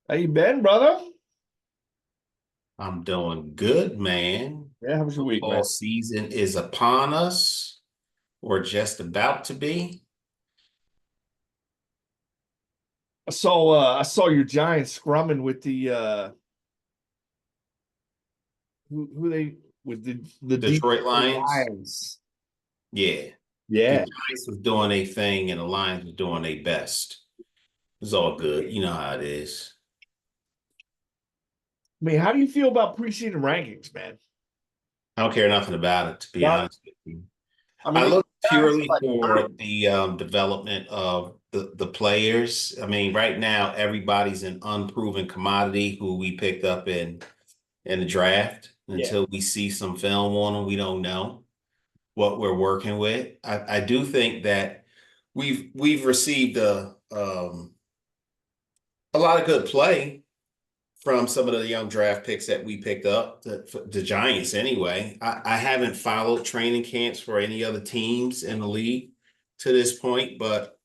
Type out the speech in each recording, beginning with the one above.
How you been, brother? I'm doing good, man. Yeah, how was your week, Football man? season is upon us, or just about to be. I saw your Giants scrumming with the who they with the Detroit Detroit Lions, Lions. yeah. The Yeah. Giants was doing a thing and the Lions was doing their best. It's all good. You know how it is. I mean, how do you feel about preseason rankings, man? I don't care nothing about it, to be Not, honest with you. I mean, I these look guys purely are like for 30. the development of the players. I mean, right now everybody's an unproven commodity who we picked up in the draft. Yeah. Until we see some film on them, we don't know what we're working with. I do think that we've received a lot of good play from some of the young draft picks that we picked up, the Giants anyway. I haven't followed training camps for any other teams in the league to this point, but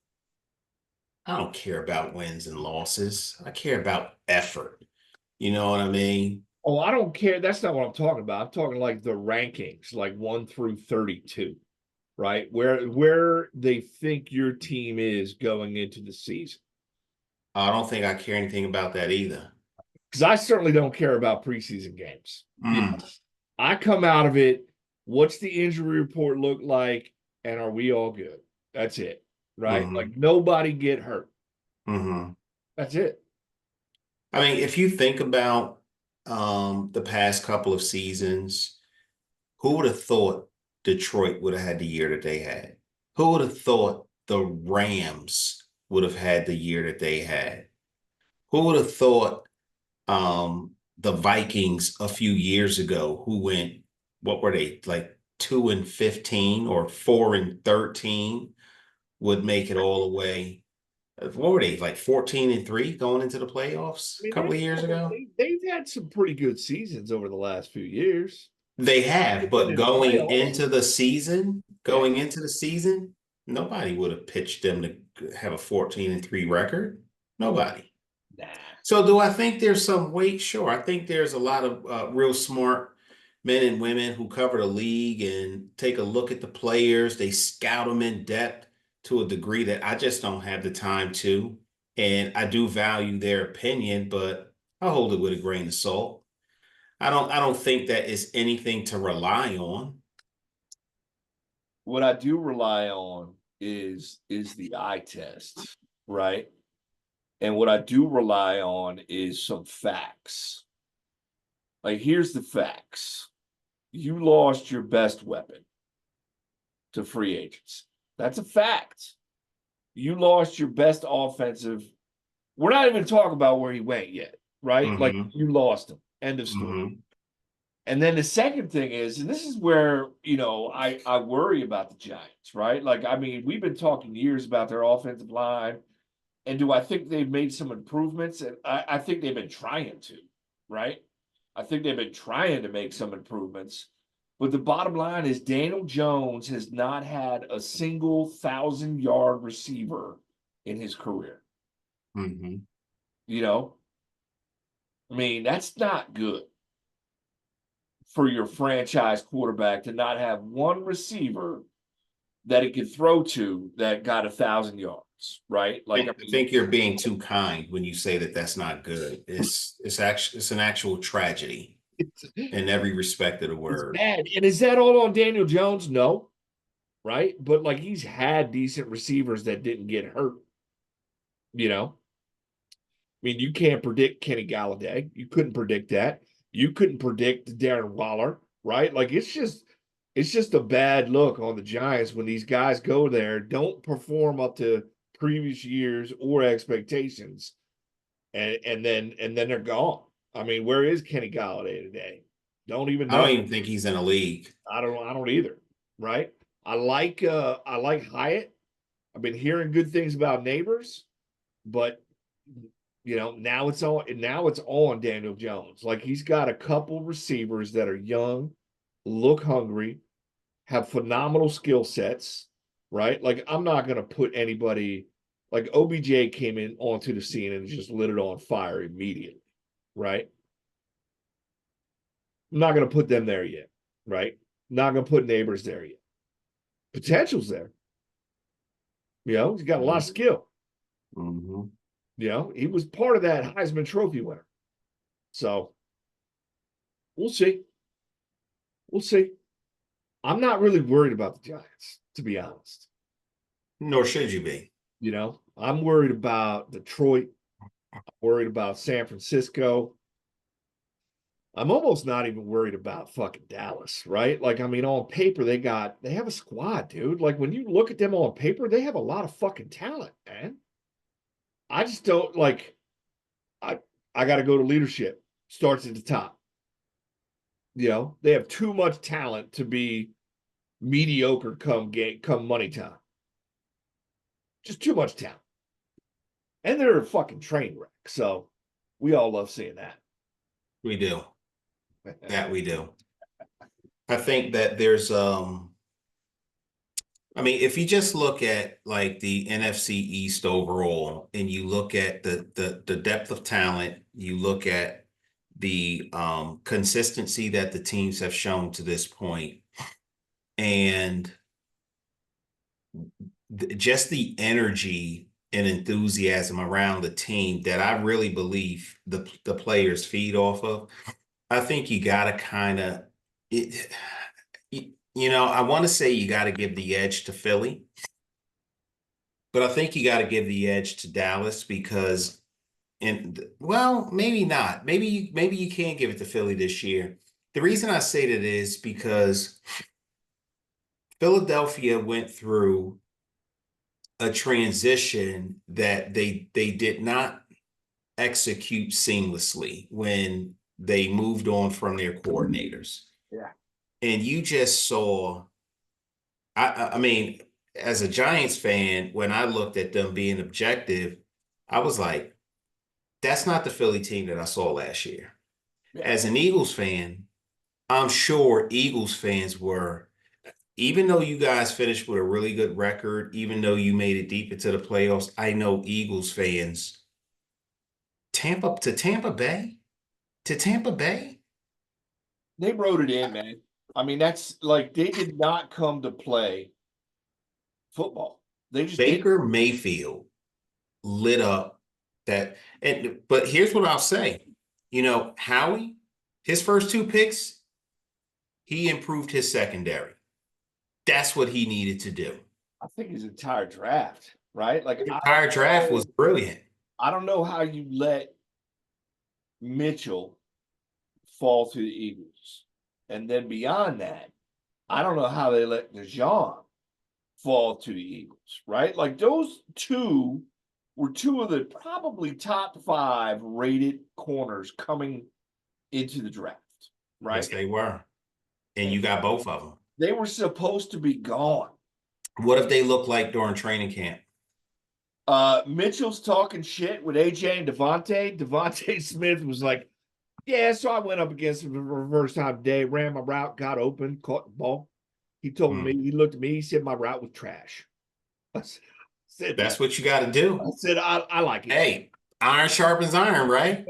I don't care about wins and losses. I care about effort. You know what I mean? Oh, I don't care. That's not what I'm talking about. I'm talking like the rankings, like 1 through 32, right? Where they think your team is going into the season. I don't think I care anything about that either. Because I certainly don't care about preseason games. Mm, I come out of it. What's the injury report look like? And are we all good? That's it. Right? hmm Like nobody get hurt. hmm That's it. I mean, if you think about the past couple of seasons, who would have thought Detroit would have had the year that they had? Who would have thought the Rams would have had the year that they had? Who would have thought the Vikings a few years ago, who went, what were they, like 2-15 or 4-13, would make it all the way? What were they, like 14-3 going into the playoffs I a mean, couple of years ago? they've had some pretty good seasons over the last few years. They have, Been but in the playoffs. going Yeah. into the season, nobody would have pitched them to have a 14-3 record. Nobody. Nah. So do I think there's some weight? Sure. I think there's a lot of real smart men and women who cover the league and take a look at the players. They scout them in depth to a degree that I just don't have the time to. And I do value their opinion, but I hold it with a grain of salt. I don't think that is anything to rely on. What I do rely on is the eye test, right? And what I do rely on is some facts. Like here's the facts. You lost your best weapon to free agents. That's a fact. You lost your best offensive. We're not even talking about where he went yet, right? Like Mm-hmm. you lost him. End of story. Mm-hmm. And then the second thing is, and this is where I worry about the Giants, right? Like I mean, we've been talking years about their offensive line, and do I think they've made some improvements? And I think they've been trying to, right? I think they've been trying to make some improvements. But the bottom line is Daniel Jones has not had a single 1,000-yard receiver in his career. Mm-hmm. You know, I mean, that's not good for your franchise quarterback to not have one receiver that he could throw to that got 1,000 yards, right? Like, I I mean, think you're being too kind when you say that that's not good. It's an actual tragedy it's, in every respect of the it's word. bad. And is that all on Daniel Jones? No, right? But like he's had decent receivers that didn't get hurt, you know? I mean, you can't predict Kenny Galladay. You couldn't predict that. You couldn't predict Darren Waller, right? Like it's just a bad look on the Giants when these guys go there, don't perform up to previous years or expectations, and then they're gone. I mean, where is Kenny Galladay today? Don't even I don't know. even think he's in a league. I don't either, right? I like Hyatt. I've been hearing good things about neighbors, but now it's on Daniel Jones. Like he's got a couple receivers that are young, look hungry, have phenomenal skill sets, right? Like I'm not going to put anybody Like OBJ came in onto the scene and just lit it on fire immediately, right? I'm not going to put them there yet, right? Not going to put Neighbors there yet. Potential's there. He's got a lot of skill. Mm-hmm. He was part of that Heisman Trophy winner. So we'll see. We'll see. I'm not really worried about the Giants, to be honest. Nor should you be. I'm worried about Detroit. I'm worried about San Francisco. I'm almost not even worried about fucking Dallas, right? Like, I mean, on paper, they have a squad, dude. Like, when you look at them on paper, they have a lot of fucking talent, man. I just don't like, I got to go to leadership. Starts at the top. They have too much talent to be mediocre come money time. Just too much talent. And they're a fucking train wreck. So we all love seeing that. We do. That we do. I think that there's I mean, if you just look at like the NFC East overall, and you look at the depth of talent, you look at the consistency that the teams have shown to this point, and just the energy and enthusiasm around the team that I really believe the players feed off of. I think you got to kind of it. I want to say you got to give the edge to Philly, but I think you got to give the edge to Dallas because, and well, maybe not. Maybe you can't give it to Philly this year. The reason I say that is because Philadelphia went through a transition that they did not execute seamlessly when they moved on from their coordinators. Yeah. And you just saw, I mean, as a Giants fan, when I looked at them being objective, I was like, that's not the Philly team that I saw last year. Yeah. As an Eagles fan, I'm sure Eagles fans were, even though you guys finished with a really good record, even though you made it deep into the playoffs, I know Eagles fans, Tampa Bay, to Tampa Bay. They wrote it in, man. I mean, that's like they did not come to play football. They just did. Baker Mayfield lit up that. But here's what I'll say. Howie, his first two picks, he improved his secondary. That's what he needed to do. I think his entire draft, right? Like The entire draft was brilliant. I don't know how you let Mitchell fall to the Eagles. And then beyond that, I don't know how they let DeJean fall to the Eagles, right? Like those two were two of the probably top 5 rated corners coming into the draft, right? Yes, they were. And you got both of them. They were supposed to be gone. What if they look like during training camp? Mitchell's talking shit with AJ and Devontae. Devontae Smith was like, yeah, so I went up against him for the first time today, ran my route, got open, caught the ball. He told me, he looked at me, he said my route was trash. I said, that's what you got to do. I said, I like it. Hey, iron sharpens iron, right?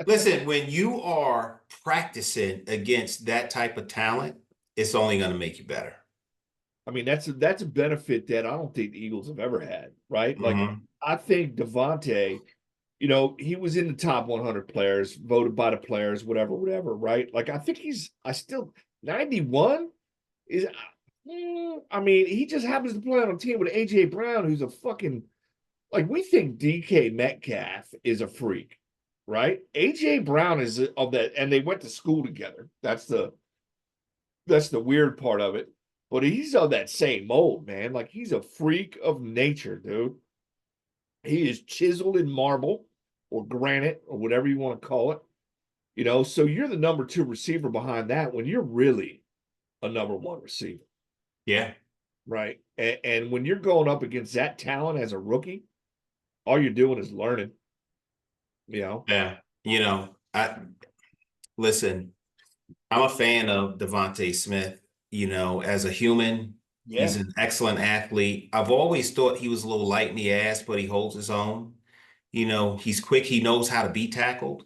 Listen, when you are practicing against that type of talent, it's only going to make you better. I mean, that's a benefit that I don't think the Eagles have ever had, right? Like, I think Devontae, he was in the top 100 players, voted by the players, whatever, right? Like, I think I still 91 is. I mean, he just happens to play on a team with AJ Brown, who's a fucking like we think DK Metcalf is a freak, right? AJ Brown is of that, and they went to school together. That's the weird part of it. But he's of that same mold, man. Like he's a freak of nature, dude. He is chiseled in marble or granite or whatever you want to call it. So you're the number 2 receiver behind that when you're really a number 1 receiver. Yeah. Right. And when you're going up against that talent as a rookie, all you're doing is learning. Yeah. Listen, I'm a fan of Devontae Smith, as a human, Yeah. He's an excellent athlete. I've always thought he was a little light in the ass, but he holds his own. He's quick. He knows how to be tackled.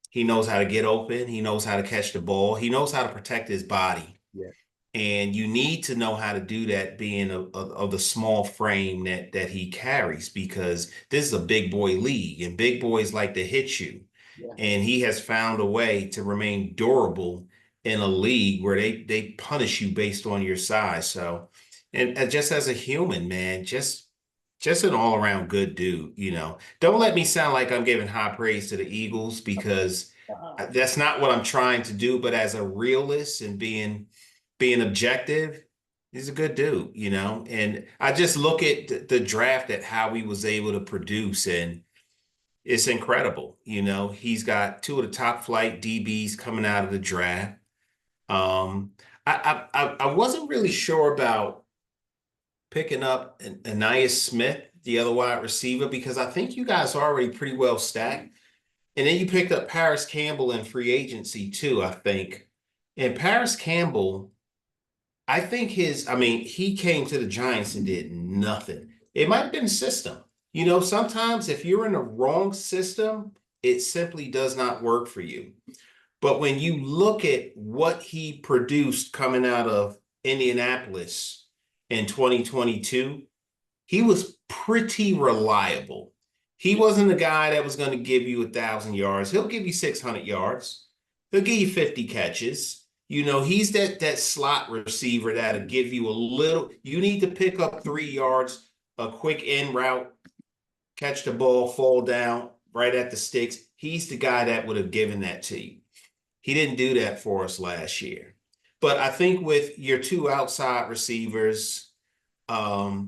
He knows how to get open. He knows how to catch the ball. He knows how to protect his body. Yeah. And you need to know how to do that being of the small frame that he carries, because this is a big boy league and big boys like to hit you. Yeah. And he has found a way to remain durable in a league where they punish you based on your size. So, and just as a human, man, just an all around good dude. Don't let me sound like I'm giving high praise to the Eagles, because Uh, that's not what I'm trying to do. But as a realist and being objective, he's a good dude. And I just look at the draft, at how he was able to produce, and it's incredible. He's got two of the top flight DBs coming out of the draft. I wasn't really sure about picking up Anais Smith, the other wide receiver, because I think you guys are already pretty well stacked. And then you picked up Paris Campbell in free agency too, I think. And Paris Campbell, I think he came to the Giants and did nothing. It might have been system. Sometimes if you're in the wrong system, it simply does not work for you. But when you look at what he produced coming out of Indianapolis in 2022, he was pretty reliable. He wasn't a guy that was going to give you 1,000 yards. He'll give you 600 yards. He'll give you 50 catches. He's that slot receiver that'll give you a little. You need to pick up 3 yards, a quick in route, catch the ball, fall down right at the sticks. He's the guy that would have given that to you. He didn't do that for us last year. But I think with your two outside receivers, I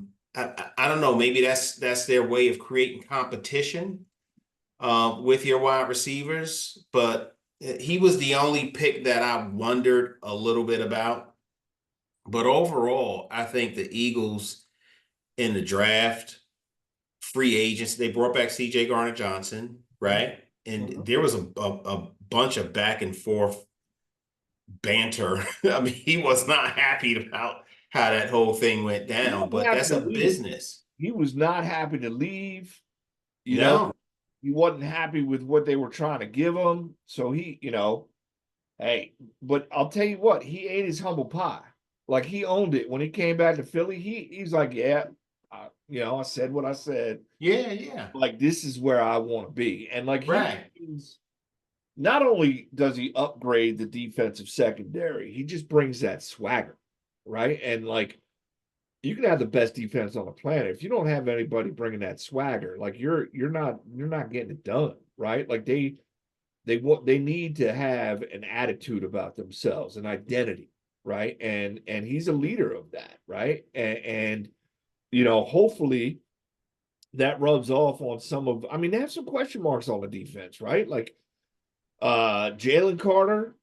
don't know. Maybe that's their way of creating competition with your wide receivers. But he was the only pick that I wondered a little bit about. But overall, I think the Eagles in the draft, free agents, they brought back C.J. Garner-Johnson, right? And mhm. there was a bunch of back and forth banter. I mean, he was not happy about how that whole thing went He down, wasn't but happy that's to a leave. business. He was not happy to leave. You know, No, he wasn't happy with what they were trying to give him. So hey, but I'll tell you what, he ate his humble pie. Like he owned it when he came back to Philly. He's like, yeah, I said what I said. yeah, yeah, Like this is where I want to be, and like he right, brings, not only does he upgrade the defensive secondary, he just brings that swagger, right? And like you can have the best defense on the planet if you don't have anybody bringing that swagger. Like you're not getting it done, right? Like they need to have an attitude about themselves, an identity, right? And he's a leader of that, right? And hopefully that rubs off on some of. I mean, they have some question marks on the defense, right? Like Jalen Carter.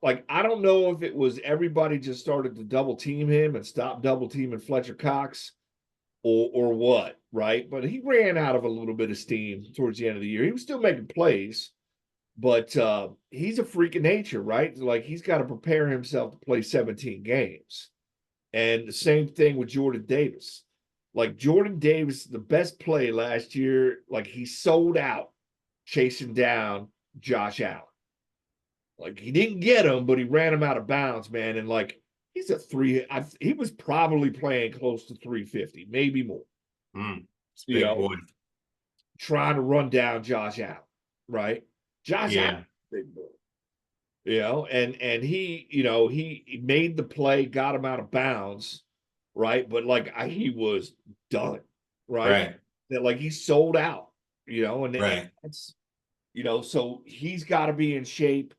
Like I don't know if it was everybody just started to double team him and stop double teaming Fletcher Cox, or what, right? But he ran out of a little bit of steam towards the end of the year. He was still making plays, but he's a freak of nature, right? Like he's got to prepare himself to play 17 games. And the same thing with Jordan Davis. Like Jordan Davis, the best play last year, like he sold out chasing down Josh Allen. Like he didn't get him, but he ran him out of bounds, man. And like he's a he was probably playing close to 350, maybe more, it's you big know, boy. trying to run down Josh Allen, right? Josh Allen, Yeah, big boy. And he made the play, got him out of bounds, right? But like he was done, right? right, That like he sold out, and right, so he's got to be in shape.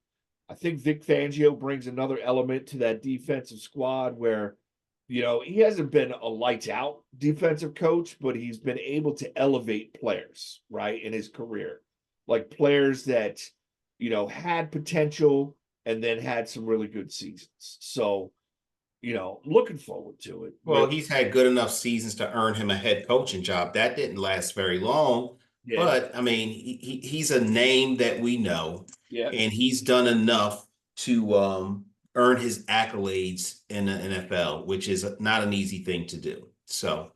I think Vic Fangio brings another element to that defensive squad where, he hasn't been a lights out defensive coach, but he's been able to elevate players, right, in his career. Like players that, had potential and then had some really good seasons. So, looking forward to it. Well, Really. he's had good enough seasons to earn him a head coaching job. That didn't last very long, Yeah. but I mean, he's a name that we know, Yeah. and he's done enough to earn his accolades in the NFL, which is not an easy thing to do. So,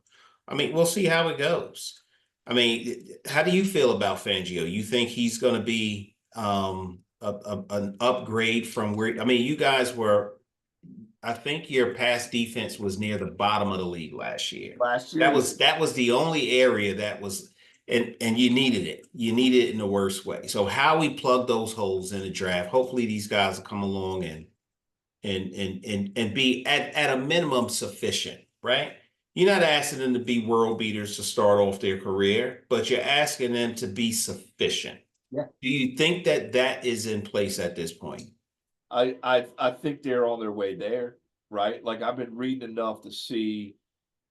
I mean, we'll see how it goes. I mean, how do you feel about Fangio? You think he's going to be an upgrade from where? I mean, you guys were. I think your pass defense was near the bottom of the league last year. Last year, That was the only area that was, and you needed it. You needed it in the worst way. So how we plug those holes in the draft? Hopefully, these guys will come along and be at a minimum sufficient, right? You're not asking them to be world beaters to start off their career, but you're asking them to be sufficient. yeah. Do you think that that is in place at this point? I think they're on their way there, right? Like I've been reading enough to see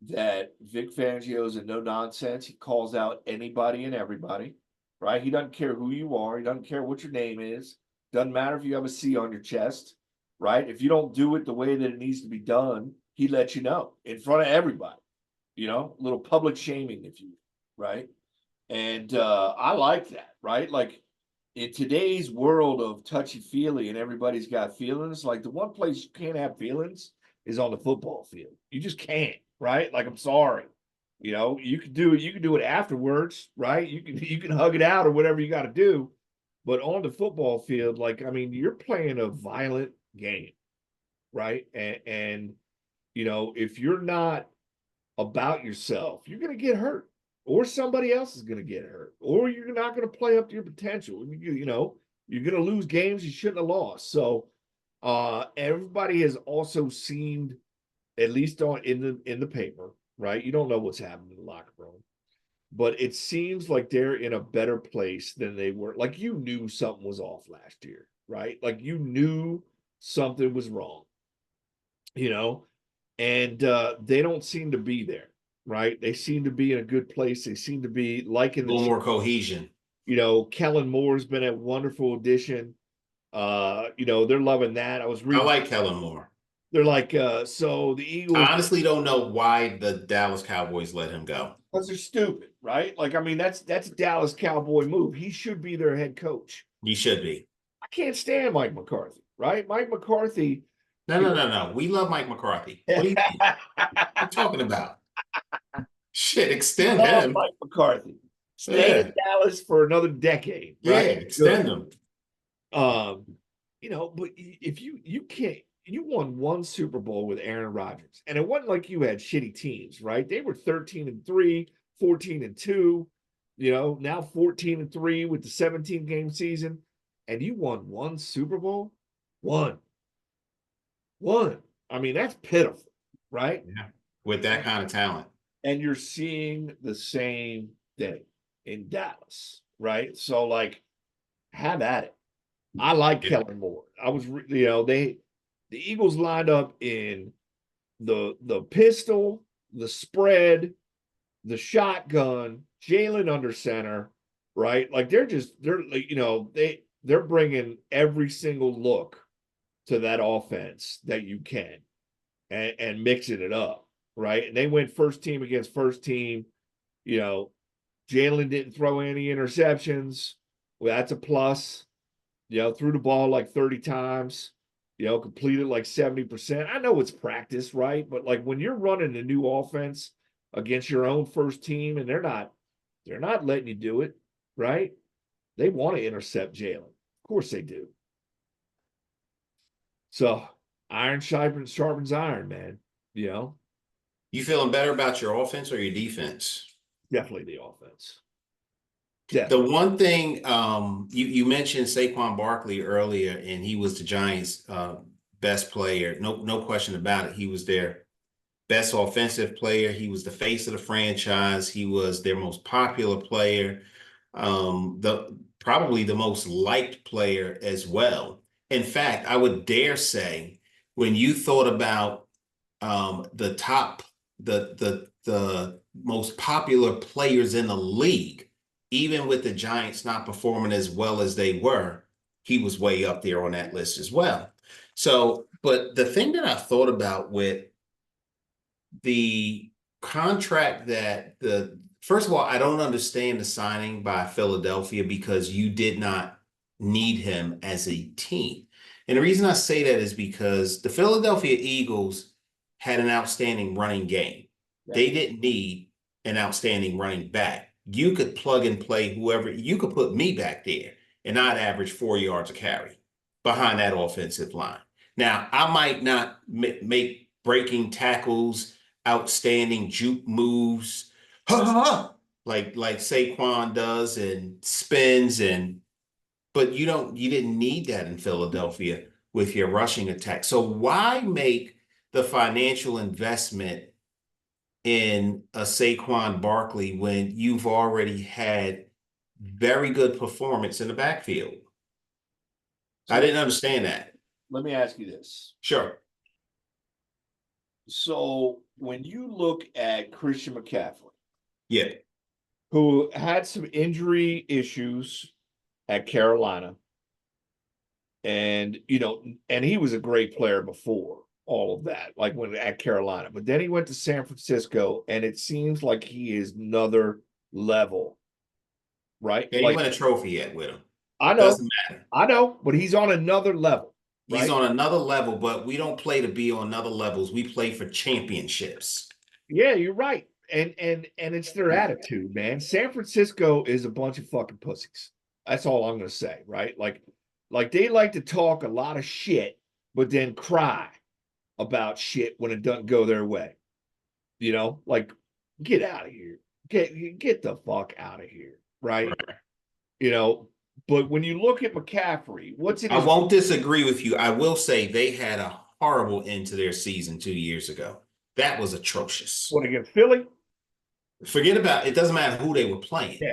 that Vic Fangio's a no nonsense. He calls out anybody and everybody, right? He doesn't care who you are. He doesn't care what your name is. Doesn't matter if you have a C on your chest, right? If you don't do it the way that it needs to be done, he lets you know in front of everybody. A little public shaming, if you, right? And I like that, right? Like in today's world of touchy feely and everybody's got feelings, like the one place you can't have feelings is on the football field. You just can't, right? Like I'm sorry. You can do it, you can do it afterwards, right? You can hug it out or whatever you got to do. But on the football field, like I mean, you're playing a violent game, right? And if you're not about yourself, you're gonna get hurt or somebody else is going to get hurt, or you're not going to play up to your potential. You're going to lose games you shouldn't have lost. So everybody has also seemed, at least in the paper, right? You don't know what's happening in the locker room, but it seems like they're in a better place than they were. Like you knew something was off last year, right? Like you knew something was wrong, and they don't seem to be there. Right? They seem to be in a good place. They seem to be liking A little more cohesion. Kellen Moore's been a wonderful addition. They're loving that. I was I reading. like Kellen Moore. They're like, so the Eagles. I honestly don't know why the Dallas Cowboys let him go. Because they're stupid, right? Like, I mean, that's a Dallas Cowboy move. He should be their head coach. He should be. I can't stand Mike McCarthy, right? Mike McCarthy. No. We love Mike McCarthy. What are you talking about? Shit, extend him. Mike McCarthy. Stay in Dallas for another decade. Yeah, right? extend him. But if you can't, you won one Super Bowl with Aaron Rodgers, and it wasn't like you had shitty teams, right? They were 13-3, 14-2, now 14-3 with the 17-game season, and you won one Super Bowl. One. I mean, that's pitiful, right? Yeah, with that kind of talent. And you're seeing the same thing in Dallas, right? So, like, have at it. I like Kellen Moore. I was, the Eagles lined up in the pistol, the spread, the shotgun, Jalen under center, right? Like they're bringing every single look to that offense that you can, and mixing it up, right? And they went first team against first team. Jalen didn't throw any interceptions. Well, that's a plus. Threw the ball like 30 times, completed like 70%. I know it's practice, right? But like when you're running a new offense against your own first team and they're not letting you do it, right? They want to intercept Jalen. Of course they do. So iron sharpens iron, man. You feeling better about your offense or your defense? Definitely the offense. The one thing you mentioned Saquon Barkley earlier, and he was the Giants' best player. No question about it. He was their best offensive player. He was the face of the franchise. He was their most popular player, probably the most liked player as well. In fact, I would dare say, when you thought about the most popular players in the league, even with the Giants not performing as well as they were, he was way up there on that list as well. So, but the thing that I thought about with the contract first of all, I don't understand the signing by Philadelphia because you did not need him as a team. And the reason I say that is because the Philadelphia Eagles had an outstanding running game. Yeah. They didn't need an outstanding running back. You could plug and play whoever, you could put me back there and I'd average 4 yards a carry behind that offensive line. Now, I might not make breaking tackles, outstanding juke moves, ha ha, ha, like Saquon does and spins and but you didn't need that in Philadelphia with your rushing attack. So why make the financial investment in a Saquon Barkley when you've already had very good performance in the backfield? I So didn't understand that. let me ask you this. Sure. So when you look at Christian McCaffrey, Yeah. who had some injury issues at Carolina, and and he was a great player before all of that, like when at Carolina, but then he went to San Francisco, and it seems like he is another level, right? They didn't Like win a trophy yet with him. I know, Doesn't matter. I know, but he's on another level, He's right? on another level, but we don't play to be on other levels. We play for championships. Yeah, you're right. And it's their attitude, man. San Francisco is a bunch of fucking pussies. That's all I'm gonna say, right? Like they like to talk a lot of shit, but then cry about shit when it doesn't go their way. Like get out of here. Get the fuck out of here, right? Right. You know, but when you look at McCaffrey, what's in I his won't disagree with you. I will say they had a horrible end to their season 2 years ago. That was atrocious. what against Philly? Forget about it. Doesn't matter who they were playing. Yeah.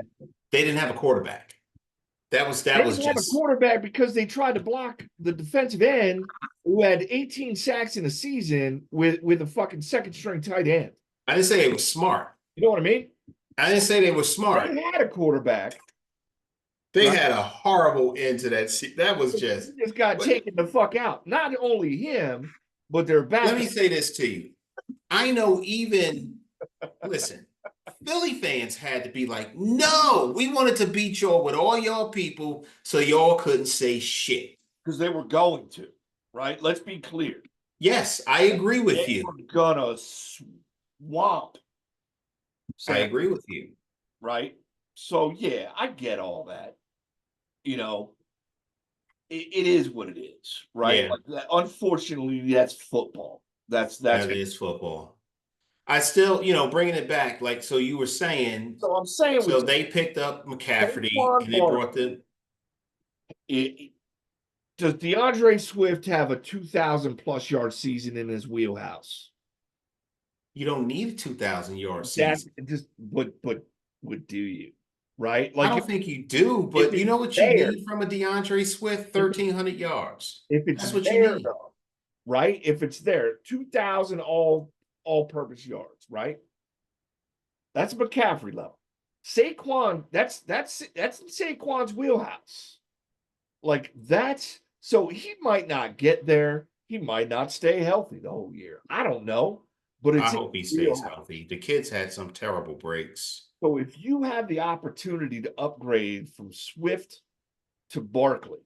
They didn't have a quarterback. That They was didn't have a just. quarterback because they tried to block the defensive end who had 18 sacks in a season with a fucking second string tight end. I didn't say it was smart. You know what I mean? I didn't say they were They smart. had a quarterback, They right? had a horrible end to that. That was He just. just got But taken the fuck out. Not only him, but their let me backup. say this to you. I know even. Listen, Philly fans had to be like, no, we wanted to beat y'all with all y'all people so y'all couldn't say shit. Because they were going to, right? Let's be clear. Yes, I agree with They you. were gonna swamp I San, agree with you. right? So yeah, I get all that. You know, it is what it is, right? Yeah, Like that, unfortunately, that's football. That's that is football. I still, bringing it back, like, so you were saying, so I'm saying so with they picked up McCaffrey Saquon and they brought Barkley, the, does DeAndre Swift have a 2,000 plus yard season in his wheelhouse? you don't need a 2,000-yard That's season. just but would do you, right? I Like don't think you do, if but you it's know what you there, need from a DeAndre Swift? if 1,300 yards. if it's That's what you there need. though, right? If it's there, 2,000 all purpose yards, right? That's McCaffrey level. Saquon, that's Saquon's wheelhouse. Like that's so he might not get there. He might not stay healthy the whole year. I don't know, but I it's in hope he his stays wheelhouse. healthy. The kids had some terrible breaks. So if you have the opportunity to upgrade from Swift to Barkley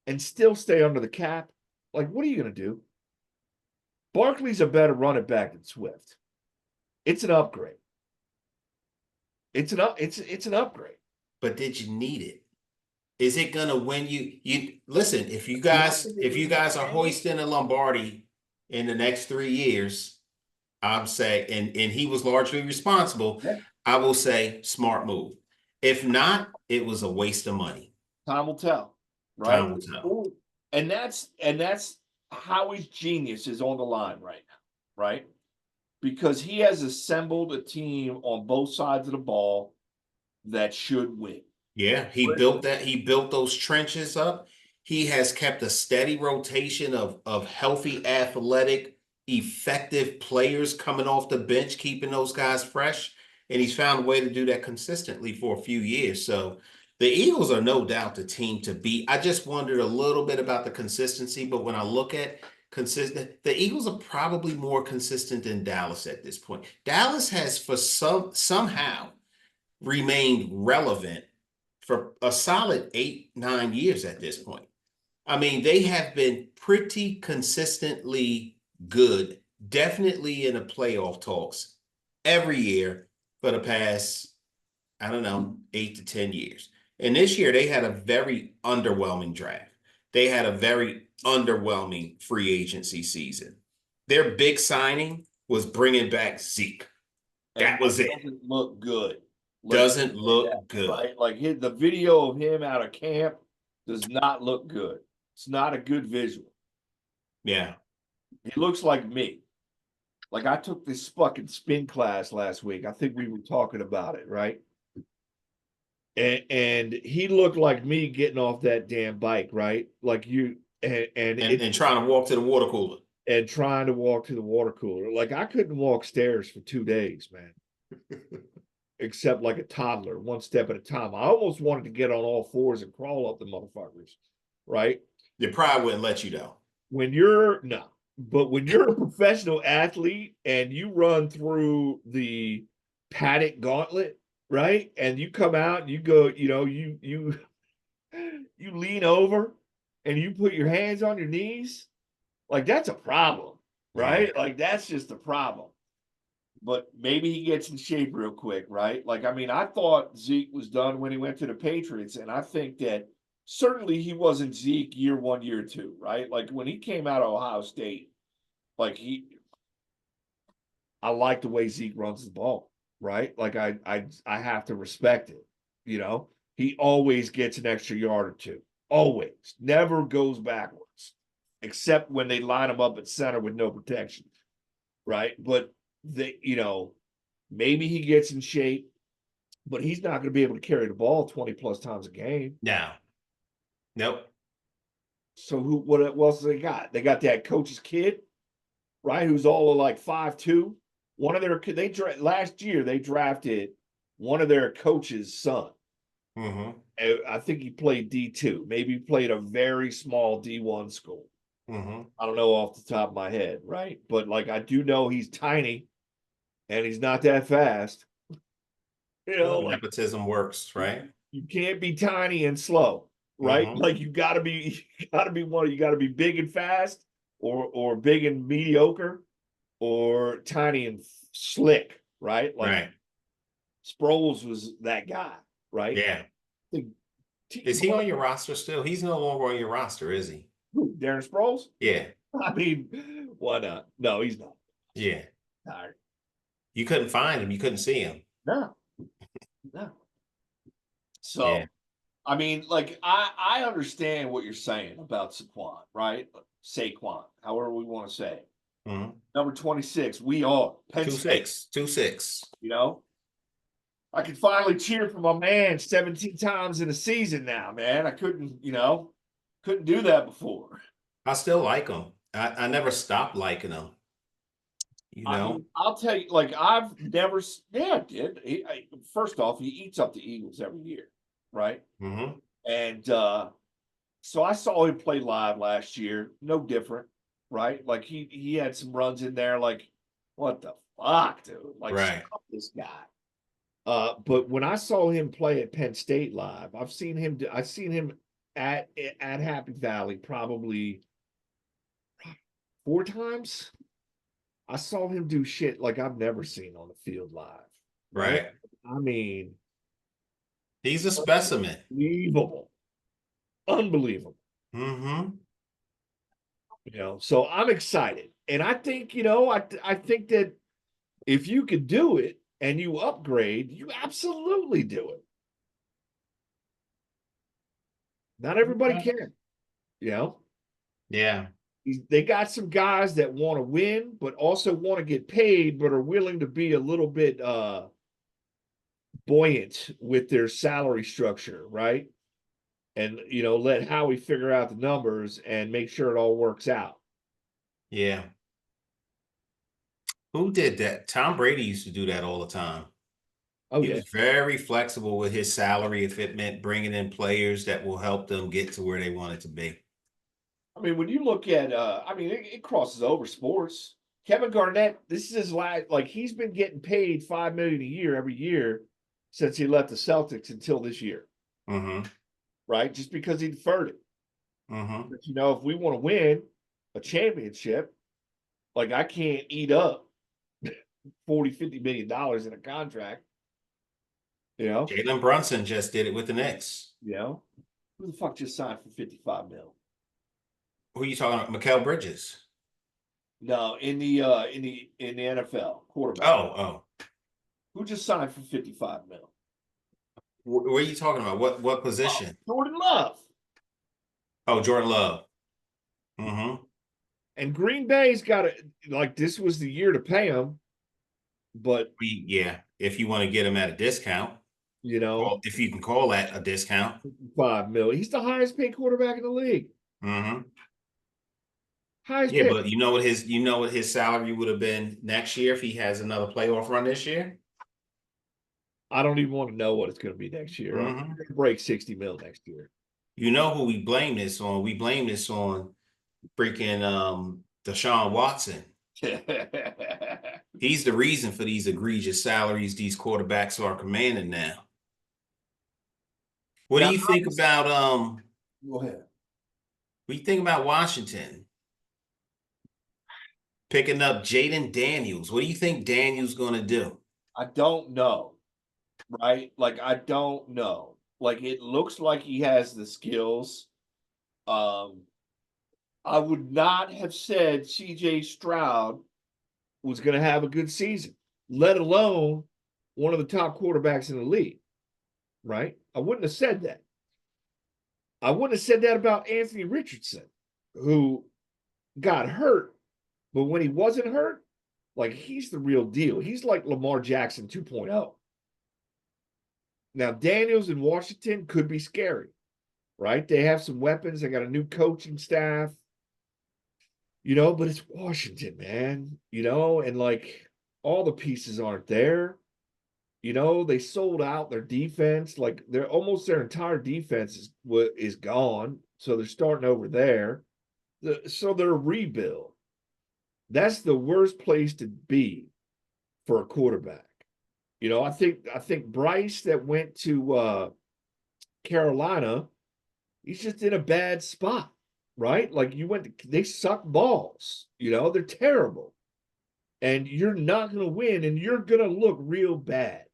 and still stay under the cap, like what are you going to do? Barkley's a better running back than Swift. It's an upgrade. It's an upgrade. But did you need it? Is it gonna win you listen, You don't think it if was you guys are necessary? hoisting a Lombardi in the next 3 years, I'm saying, and he was largely responsible, Yeah. I will say smart move. If not, it was a waste of money. Time will tell, right? Time will tell. And that's how his genius is on the line right now, right? Because he has assembled a team on both sides of the ball that should win. Yeah, he built those trenches up. He has kept a steady rotation of healthy, athletic, effective players coming off the bench, keeping those guys fresh. And he's found a way to do that consistently for a few years. So the Eagles are no doubt the team to beat. I just wondered a little bit about the consistency, but when I look at consistent, the Eagles are probably more consistent than Dallas at this point. Dallas has for somehow remained relevant for a solid 8, 9 years at this point. I mean, they have been pretty consistently good, definitely in the playoff talks every year for the past, I don't know, 8 to 10 years. And this year they had a very underwhelming draft. They had a very underwhelming free agency season. Their big signing was bringing back Zeke. And That was it it. doesn't look good. Let's just Doesn't say that, look good. right? Like the video of him out of camp does not look good. It's not a good visual. Yeah. He looks like me. Like I took this fucking spin class last week. I think we were talking about it, right? And he looked like me getting off that damn bike, right? Like you And trying to walk to the water cooler. and trying to walk to the water cooler. Like I couldn't walk stairs for 2 days, man. Except like a toddler, one step at a time. I almost wanted to get on all fours and crawl up the motherfuckers, right? Your pride wouldn't let you though. When you're no, but when you're a professional athlete and you run through the paddock gauntlet, right? And you come out and you go, you you lean over and you put your hands on your knees, like that's a problem, right? Yeah. Like that's just a problem. But maybe he gets in shape real quick, right? Like, I mean, I thought Zeke was done when he went to the Patriots, and I think that certainly he wasn't Zeke year one, year two, right? Like when he came out of Ohio State, like I like the way Zeke runs the ball, right? Like I have to respect it, you know. He always gets an extra yard or two, always, never goes backwards, except when they line him up at center with no protection, right? But maybe he gets in shape, but he's not going to be able to carry the ball 20 plus times a game. No. Nope. So what else they got? They got that coach's kid, right? Who's all of like 5'2". One of their last year they drafted one of their coach's son. Mm-hmm. I think he played D2. Maybe he played a very small D1 school. Mm-hmm. I don't know off the top of my head, right? But like I do know he's tiny and he's not that fast. Well, Like nepotism works, right? you can't be tiny and slow, right? Mm-hmm. Like you gotta be you gotta be big and fast, or big and mediocre, or tiny and slick, right? Like Right. Sproles was that guy, right? Yeah. The Is he on your roster still? He's no longer on your roster, is he? who, Darren Sproles? Yeah. I mean, why not? No, he's not. Yeah. Tired. You couldn't find him. You couldn't see him. No, no. Yeah. So I mean, like I understand what you're saying about Saquon, right? Saquon, however we want to say it. Mm-hmm. Number 26, we are Penn State. 2-6. 2-6. You know, I can finally cheer for my man 17 times in a season now, man. I couldn't do that before. I still like him. I never stopped liking him. You I know? mean, I'll tell you, like I've never, yeah, I did. First off, he eats up the Eagles every year, right? Mm-hmm. And so I saw him play live last year. No different, right? Like he had some runs in there. Like, what the fuck, dude? Like, Right. stop this guy. But when I saw him play at Penn State live, I've seen him at Happy Valley probably 4 times. I saw him do shit like I've never seen on the field live. Right? Right. I mean, He's a specimen. unbelievable. Unbelievable. Mm-hmm. So I'm excited. And I think, I think that if you could do it and you upgrade, you absolutely do it. Not everybody can, you know. Yeah. They got some guys that want to win, but also want to get paid, but are willing to be a little bit buoyant with their salary structure, right? And let Howie figure out the numbers and make sure it all works out. Yeah. Who did that? Tom Brady used to do that all the time. Oh He yeah. was very flexible with his salary if it meant bringing in players that will help them get to where they wanted to be. I mean, when you look at, it crosses over sports. Kevin Garnett, this is his last. Like he's been getting paid $5 million a year every year since he left the Celtics until this year, Mm-hmm. right? Just because he deferred it. Mm-hmm. But, if we want to win a championship, like I can't eat up 40, $50 million in a contract, you know? Jalen Brunson just did it with the Knicks. You know? Who the fuck just signed for 55 mil? Who are you talking about? Mikal Bridges. No, in the NFL quarterback. Oh. Who just signed for 55 mil? What are you talking about? What position? Jordan Love. Oh, Jordan Love. Mm-hmm. And Green Bay's got it. Like this was the year to pay him, but Yeah, if you want to get him at a discount, you know, if you can call that a discount. 5 million. He's the highest paid quarterback in the league. Mm-hmm. Highest Yeah, paid. but you know what his salary would have been next year if he has another playoff run this year? I don't even want to know what it's going to be next year. I'm Mm-hmm. going to break 60 mil next year. You know who we blame this on? We blame this on freaking Deshaun Watson. He's the reason for these egregious salaries these quarterbacks are commanding now. What do Now, you think about go ahead. what do you think about Washington picking up Jaden Daniels? What do you think Daniels gonna do? I don't know, right? Like I don't know. Like it looks like he has the skills. Um, I would not have said CJ Stroud was going to have a good season, let alone one of the top quarterbacks in the league, right? I wouldn't have said that. I wouldn't have said that about Anthony Richardson, who got hurt, but when he wasn't hurt, like he's the real deal. He's like Lamar Jackson 2.0. Now, Daniels in Washington could be scary, right? They have some weapons. They got a new coaching staff, but it's Washington, man, and like all the pieces aren't there. They sold out their defense. Like their entire defense is gone. So they're starting over there. So they're a rebuild. That's the worst place to be for a quarterback. I think Bryce that went to Carolina, he's just in a bad spot, right? Like they suck balls. They're terrible. And you're not going to win and you're going to look real bad.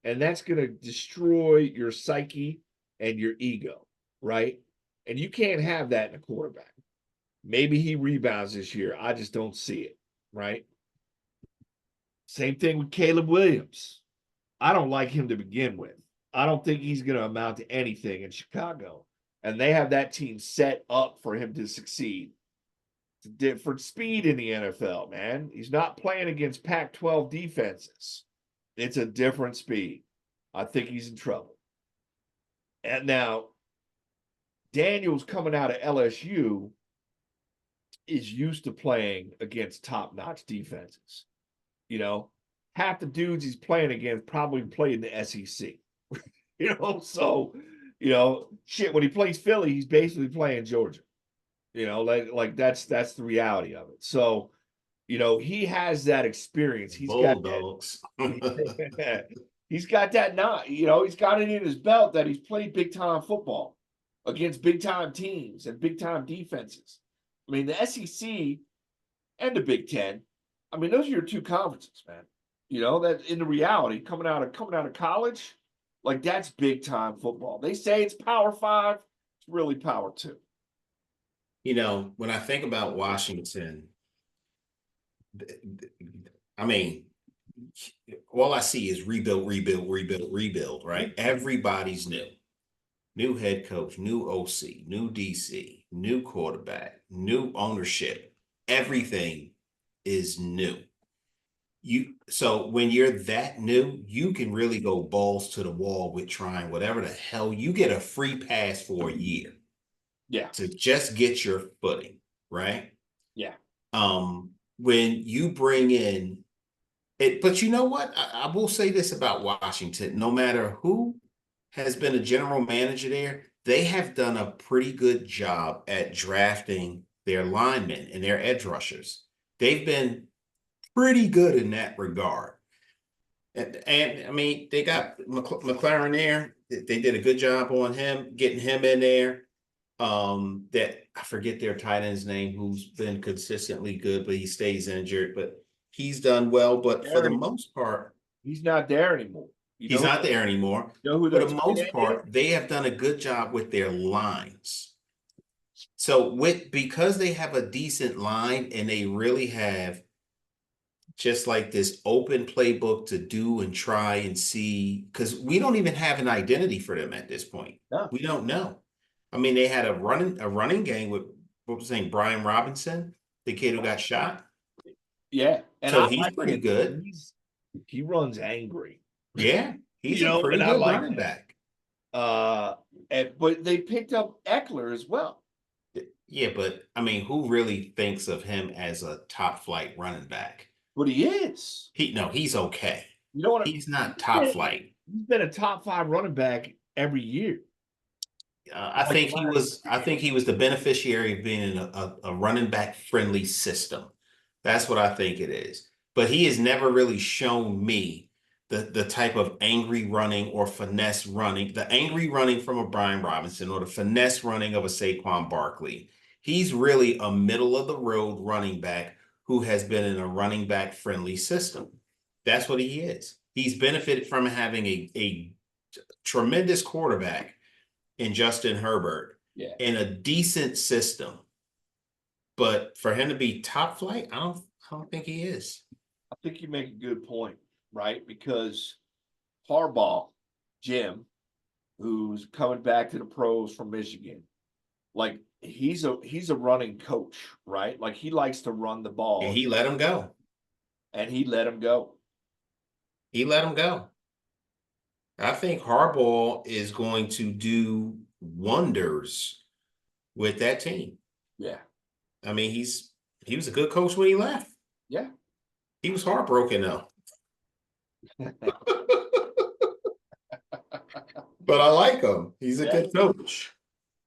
And that's going to destroy your psyche and your ego, right? And you can't have that in a quarterback. Maybe he rebounds this year. I just don't see it, right? Same thing with Caleb Williams. I don't like him to begin with. I don't think he's going to amount to anything in Chicago. And they have that team set up for him to succeed. It's a different speed in the NFL, man. He's not playing against Pac-12 defenses. It's a different speed. I think he's in trouble. And now, Daniels coming out of LSU is used to playing against top-notch defenses. Half the dudes he's playing against probably played in the SEC. So, shit, when he plays Philly, he's basically playing Georgia. Like that's the reality of it. So, he has that experience. He's got Bulldogs. that. He's got that not, he's got it in his belt that he's played big time football against big time teams and big time defenses. I mean, the SEC and the Big Ten, I mean, those are your two conferences, man. That in the reality, coming out of college, like that's big time football. They say it's Power 5, it's really Power 2. When I think about Washington, I mean, all I see is rebuild, rebuild, rebuild, rebuild, right? Everybody's new. New head coach, new OC, new DC, new quarterback, new ownership. Everything is new. So when you're that new, you can really go balls to the wall with trying whatever the hell. You get a free pass for a year. Yeah. To just get your footing, right? Yeah. When you bring in it, but you know what? I will say this about Washington: no matter who has been a general manager there, they have done a pretty good job at drafting their linemen and their edge rushers. They've been pretty good in that regard. And I mean, they got McLaren there. They did a good job on him, getting him in there. that I forget their tight end's name, who's been consistently good, but he stays injured. But he's done well. But for the most part, He's not there anymore. You he's know, not there anymore. you know who For their the tight most end is? part, they have done a good job with their lines. So because they have a decent line and they really have just like this open playbook to do and try and see, because we don't even have an identity for them at this point. No. We don't know. I mean, they had a running game with what was his name, Brian Robinson, the kid who got shot. Yeah, and So I he's like pretty him. good. He runs angry. Yeah, he's You a know, pretty and I good like running that. back. But they picked up Eckler as well. Yeah, but I mean, who really thinks of him as a top flight running back? But he is. He's okay. You know what? He's not top flight. He's been a top 5 running back every year. I Like think he was. I think he was the beneficiary of being in a running back friendly system. That's what I think it is. But he has never really shown me the type of angry running or finesse running, the angry running from a Brian Robinson or the finesse running of a Saquon Barkley. He's really a middle of the road running back who has been in a running back friendly system. That's what he is. He's benefited from having a tremendous quarterback in Justin Herbert Yeah. in a decent system. But for him to be top flight, I don't think he is. I think you make a good point, right? Because Harbaugh, Jim, who's coming back to the pros from Michigan, like he's a running coach, right? Like he likes to run the And ball, he let him go. and he let him go. He let him go. I think Harbaugh is going to do wonders with that team. Yeah. I mean, he was a good coach when he left. Yeah. He was heartbroken though. But I like him. He's a good coach.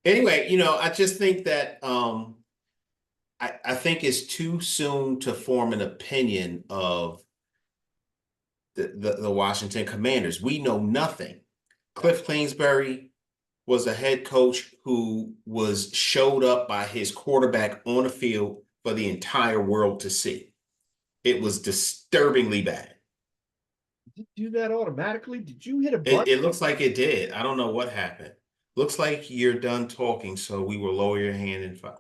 Anyway, I just think that I think it's too soon to form an opinion of the Washington Commanders. We know nothing. Cliff Kingsbury was a head coach who showed up by his quarterback on the field for the entire world to see. It was disturbingly bad. Did it do that automatically? Did you hit a button? It looks like it did. I don't know what happened. Looks like you're done talking, so we will lower your hand in 5.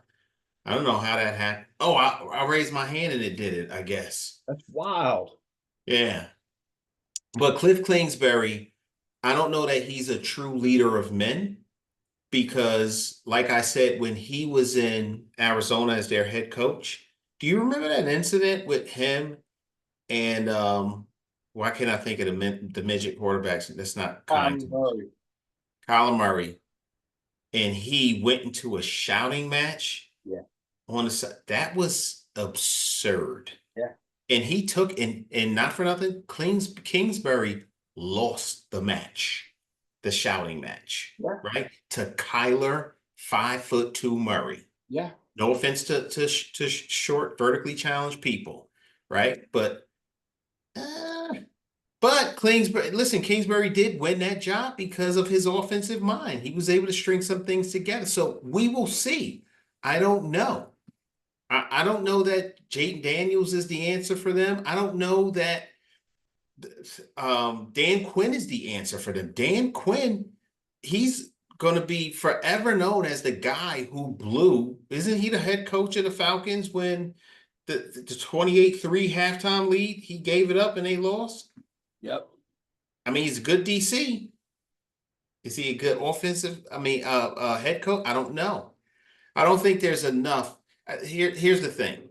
I don't know how that happened. Oh, I raised my hand and it did it, I guess. That's wild. Yeah. But Cliff Kingsbury, I don't know that he's a true leader of men because, like I said, when he was in Arizona as their head coach, do you remember that incident with him and why can't I think of the midget quarterbacks? That's not kind to me. Kyler Murray. And he went into a shouting match. Yeah. On the side. That was absurd. Yeah. And he took and not for nothing, Kingsbury lost the match, the shouting match, right? To Kyler 5'2" Murray. Yeah. No offense to short, vertically challenged people, right? But Kingsbury did win that job because of his offensive mind. He was able to string some things together. So we will see. I don't know. I don't know that Jayden Daniels is the answer for them. I don't know that Dan Quinn is the answer for them. Dan Quinn, he's going to be forever known as the guy who blew. Isn't he the head coach of the Falcons when the 28-3 halftime lead, he gave it up and they lost? Yep. I mean, he's a good DC. Is he a good offensive? Head coach? I don't know. I don't think there's enough. Here's the thing.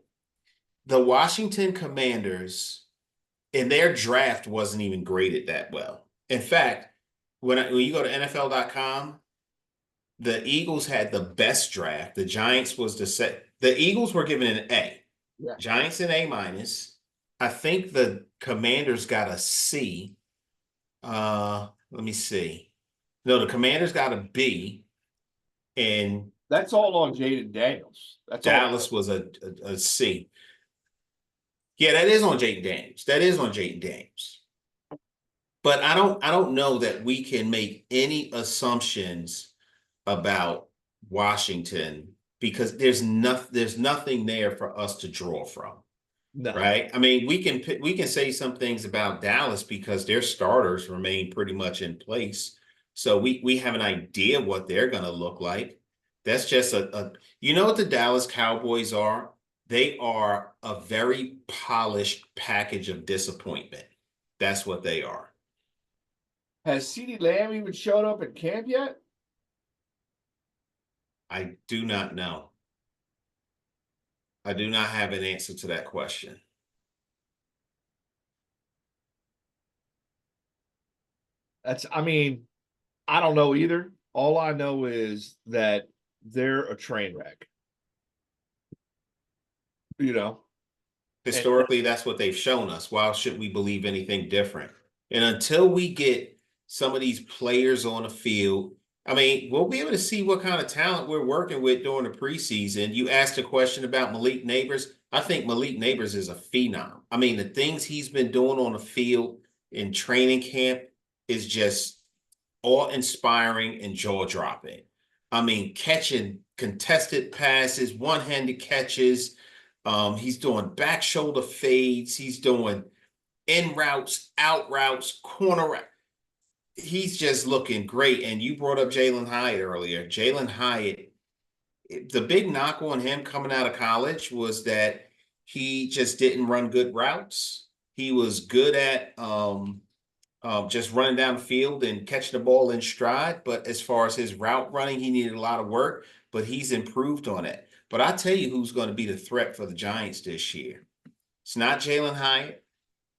The Washington Commanders, in their draft, wasn't even graded that well. In fact, when you go to NFL.com, the Eagles had the best draft. The Giants was the Eagles were given an A. Yeah. Giants an A-. I think the Commanders got a C. Let me see. No, the Commanders got a B. And that's all on Jayden Daniels. Dallas was a C. Yeah, that is on Jayden Daniels. But I don't know that we can make any assumptions about Washington because there's nothing there for us to draw from. No. Right. I mean, we can say some things about Dallas because their starters remain pretty much in place. So we have an idea what they're going to look like. That's just a you know what the Dallas Cowboys are? They are a very polished package of disappointment. That's what they are. Has CeeDee Lamb even showed up at camp yet? I do not know. I do not have an answer to that question. I mean, I don't know either. All I know is that they're a train wreck. You know, and Historically, that's what they've shown us. Why should we believe anything different? And until we get some of these players on the field, I mean, we'll be able to see what kind of talent we're working with during the preseason. You asked a question about Malik Neighbors. I think Malik Neighbors is a phenom. I mean, the things he's been doing on the field in training camp is just awe-inspiring and jaw-dropping. I mean, catching contested passes, one-handed catches. He's doing back shoulder fades. He's doing in routes, out routes, corner route. He's just looking great. And you brought up Jalen Hyatt earlier. Jalen Hyatt, the big knock on him coming out of college was that he just didn't run good routes. He was good at just running down the field and catching the ball in stride. But as far as his route running, he needed a lot of work, but he's improved on it. But I tell you who's going to be the threat for the Giants this year. It's not Jalen Hyatt.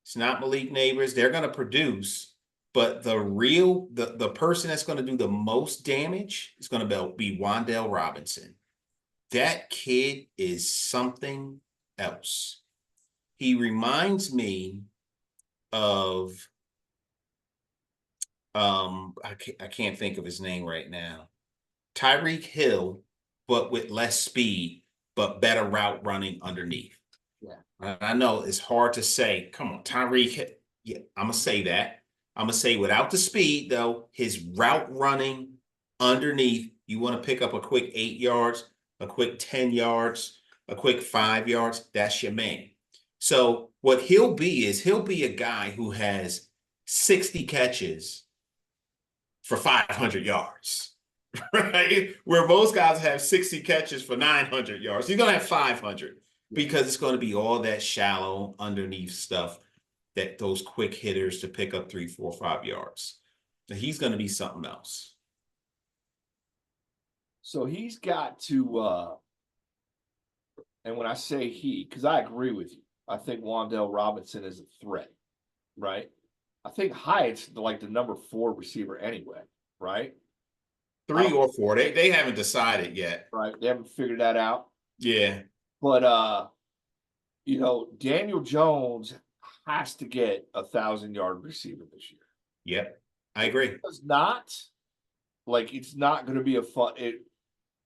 It's not Malik Neighbors. They're going to produce, but the person that's going to do the most damage is going to be Wan'Dale Robinson. That kid is something else. He reminds me of I can't think of his name right now. Tyreek Hill, but with less speed, but better route running underneath. yeah, I know it's hard to say. Come on, Tyreek. Yeah, I'm gonna say that. I'm gonna say without the speed though, his route running underneath. You want to pick up a quick 8 yards, a quick 10 yards, a quick 5 yards. That's your man. So what he'll be a guy who has 60 catches for 500 yards, right? Where most guys have 60 catches for 900 yards. He's going to have 500 because it's going to be all that shallow underneath stuff that those quick hitters to pick up 3, 4, 5 yards. So he's going to be something else. so he's got to and when I say he, because I agree with you, I think Wan'Dale Robinson is a threat, right? I think Hyatt's like the number 4 receiver anyway, right? 3 or 4. They haven't decided yet. Right. They haven't figured that out. Yeah. But Daniel Jones has to get 1,000-yard receiver this year. Yep. I agree. It's not like it's not going to be a fun.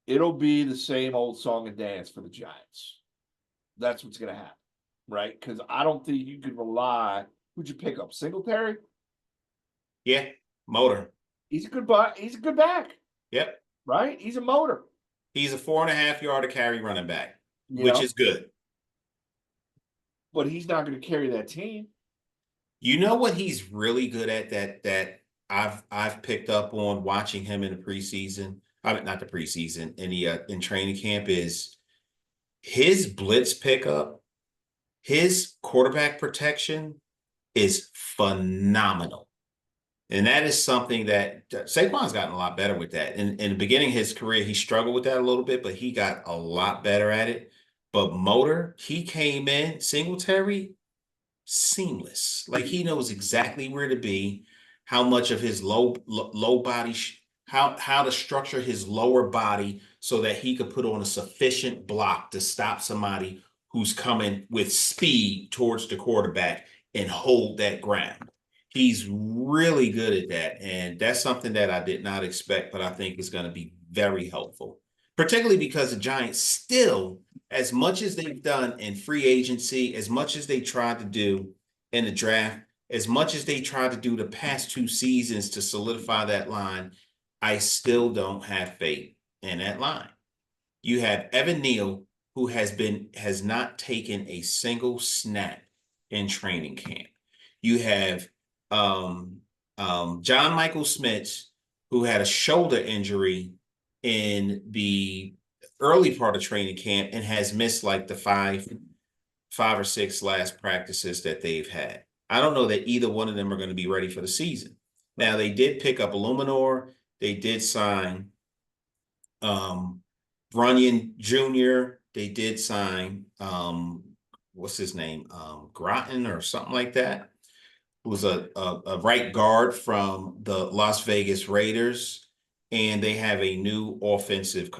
It'll be the same old song and dance for the Giants. That's what's going to happen, right? Because I don't think you can rely. Who'd you pick up? Singletary? Yeah. Motor. He's a good buy. He's a good back. Yep. Right? He's a motor. He's a 4.5 yard to carry running back, You which know? is good. But he's not going to carry that team. You know what he's really good at that I've picked up on watching him in the preseason. I mean, not the preseason, in training camp is his blitz pickup, his quarterback protection is phenomenal. And that is something that Saquon's gotten a lot better with that. In the beginning of his career, he struggled with that a little bit, but he got a lot better at it. But Motor, he came in, Singletary, seamless. Like he knows exactly where to be, how much of his low body, how to structure his lower body so that he could put on a sufficient block to stop somebody who's coming with speed towards the quarterback and hold that ground. He's really good at that. And that's something that I did not expect, but I think is going to be very helpful, particularly because the Giants still, as much as they've done in free agency, as much as they tried to do in the draft, as much as they tried to do the past 2 seasons to solidify that line, I still don't have faith in that line. You have Evan Neal, who has not taken a single snap in training camp. You have John Michael Smith, who had a shoulder injury in the early part of training camp and has missed like the five or six last practices that they've had. I don't know that either one of them are going to be ready for the season. Now, they did pick up Illuminor. They did sign Runyon Jr. They did sign what's his name? Groton or something like that. Who was a right guard from the Las Vegas Raiders. And they have a new offensive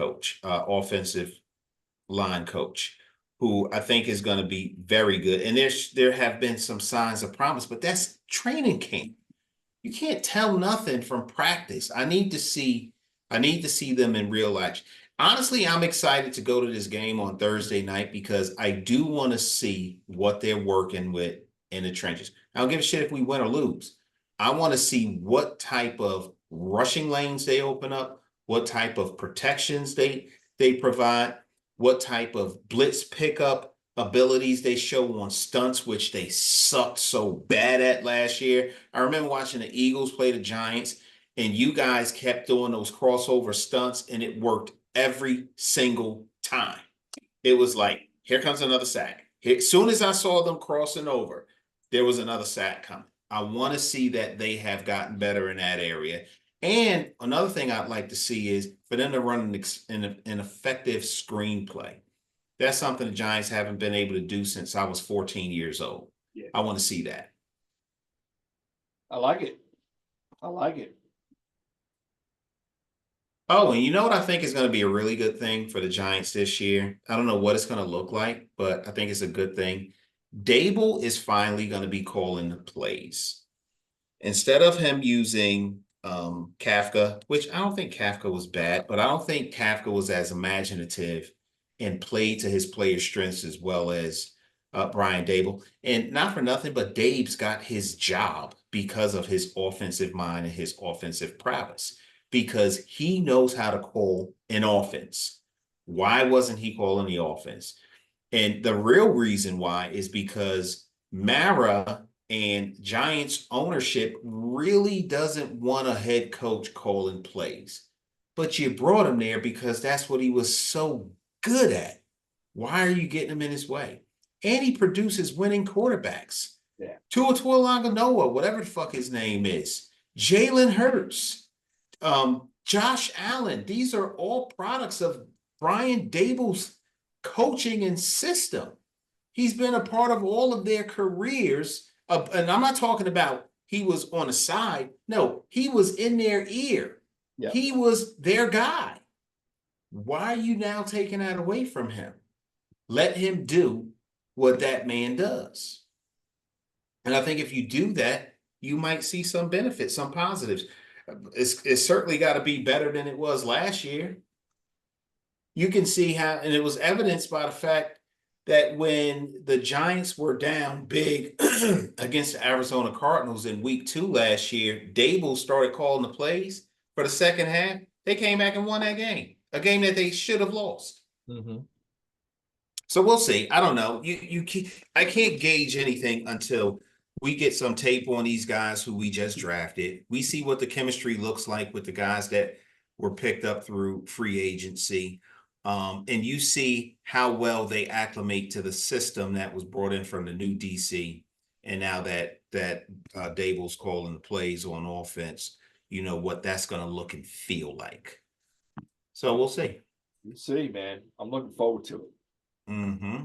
line coach, who I think is going to be very good. And there have been some signs of promise, but that's training camp. You can't tell nothing from practice. I need to see them in real life. Honestly, I'm excited to go to this game on Thursday night because I do want to see what they're working with in the trenches. I don't give a shit if we win or lose. I want to see what type of rushing lanes they open up, what type of protections they provide, what type of blitz pickup abilities they show on stunts, which they sucked so bad at last year. I remember watching the Eagles play the Giants, and you guys kept doing those crossover stunts, and it worked every single time. It was like, here comes another sack. As soon as I saw them crossing over, there was another sack coming. I want to see that they have gotten better in that area. And another thing I'd like to see is for them to run an effective screenplay. That's something the Giants haven't been able to do since I was 14 years old. Yeah. I want to see that. I like it. Oh, and you know what I think is going to be a really good thing for the Giants this year? I don't know what it's going to look like, but I think it's a good thing. Dable is finally going to be calling the plays. Instead of him using Kafka, which I don't think Kafka was bad, but I don't think Kafka was as imaginative and played to his player strengths as well as Brian Dable. And not for nothing, but Dabe's got his job because of his offensive mind and his offensive prowess, because he knows how to call an offense. Why wasn't he calling the offense? And the real reason why is because Mara and Giants ownership really doesn't want a head coach calling plays. But you brought him there because that's what he was so good at. Why are you getting him in his way? And he produces winning quarterbacks. Yeah. Tua Tagovailoa, whatever the fuck his name is. Jalen Hurts. Josh Allen. These are all products of Brian Dable's coaching and system. He's been a part of all of their careers. And I'm not talking about he was on the side. No, he was in their ear. Yep. He was their guy. Why are you now taking that away from him? Let him do what that man does. And I think if you do that, you might see some benefits, some positives. It's certainly got to be better than it was last year. You can see how, and it was evidenced by the fact that when the Giants were down big against the Arizona Cardinals in week 2 last year, Dable started calling the plays for the second half. They came back and won that game, a game that they should have lost. Mm-hmm. So we'll see. I don't know. I can't gauge anything until we get some tape on these guys who we just drafted. We see what the chemistry looks like with the guys that were picked up through free agency. And you see how well they acclimate to the system that was brought in from the new DC. And now that Dable's calling the plays on offense, you know what that's going to look and feel like. So we'll see. We'll see, man. I'm looking forward to it. Mm-hmm.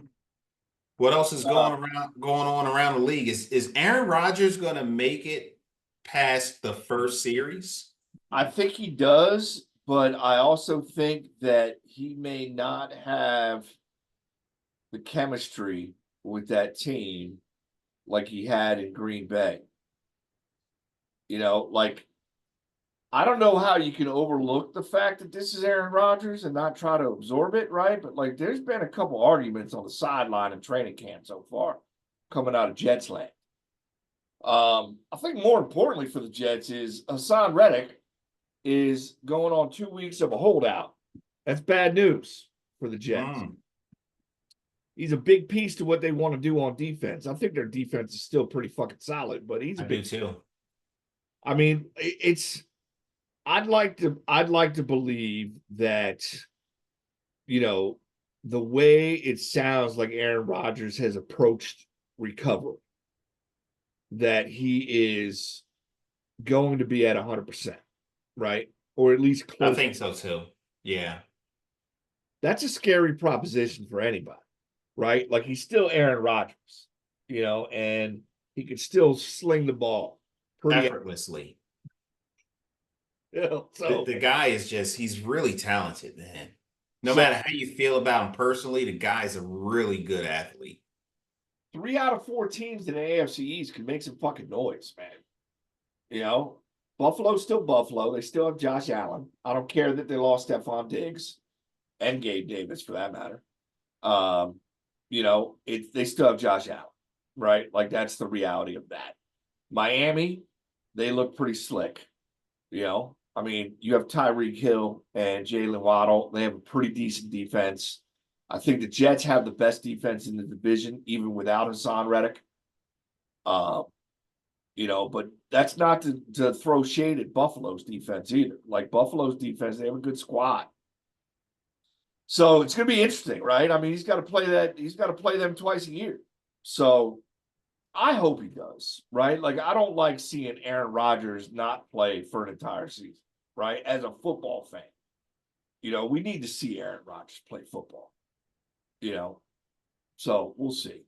What else is going on around the league? Is Aaron Rodgers going to make it past the first series? I think he does, but I also think that he may not have the chemistry with that team like he had in Green Bay. You know, like, I don't know how you can overlook the fact that this is Aaron Rodgers and not try to absorb it, right? But, like, there's been a couple arguments on the sideline in training camp so far coming out of Jets land. I think more importantly for the Jets is Hassan Reddick is going on 2 weeks of a holdout That's bad news for the Jets. Mm, He's a big piece to what they want to do on defense. I think their defense is still pretty fucking solid, but he's a I do big. too. I mean, it's. I'd like to believe that you know the way it sounds like Aaron Rodgers has approached recovery, that he is going to be at 100%, right? Or at least I close. think so too. Yeah. That's a scary proposition for anybody, right? Like he's still Aaron Rodgers, and he could still sling the ball pretty, Effortlessly. The, so the guy is he's really talented, man. No so matter how you feel about him personally, the guy's a really good athlete. 3 out of 4 teams in the AFC East can make some fucking noise, man. You know, Buffalo's still Buffalo. They still have Josh Allen. I don't care that they lost Stephon Diggs and Gabe Davis for that matter. Um, they still have Josh Allen, right? Like that's the reality of that. Miami, they look pretty slick. I mean, you have Tyreek Hill and Jalen Waddle. They have a pretty decent defense. I think the Jets have the best defense in the division, even without Hassan Reddick. Uh, but that's not to throw shade at Buffalo's defense either. Like Buffalo's defense, they have a good squad. So it's going to be interesting, right? I mean, he's got to play that. He's got to play them twice a year. So I hope he does, right? Like I don't like seeing Aaron Rodgers not play for an entire season, right? As a football fan, we need to see Aaron Rodgers play football, you know. So we'll see.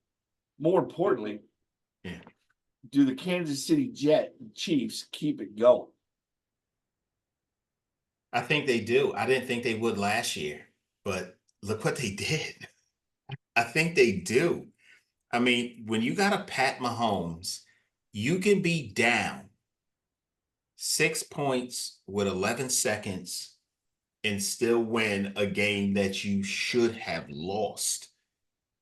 More importantly, Yeah. do the Kansas City Chiefs keep it going? I think they do. I didn't think they would last year, but look what they did. I think they do. I mean, when you got a Pat Mahomes, you can be down 6 points with 11 seconds and still win a game that you should have lost.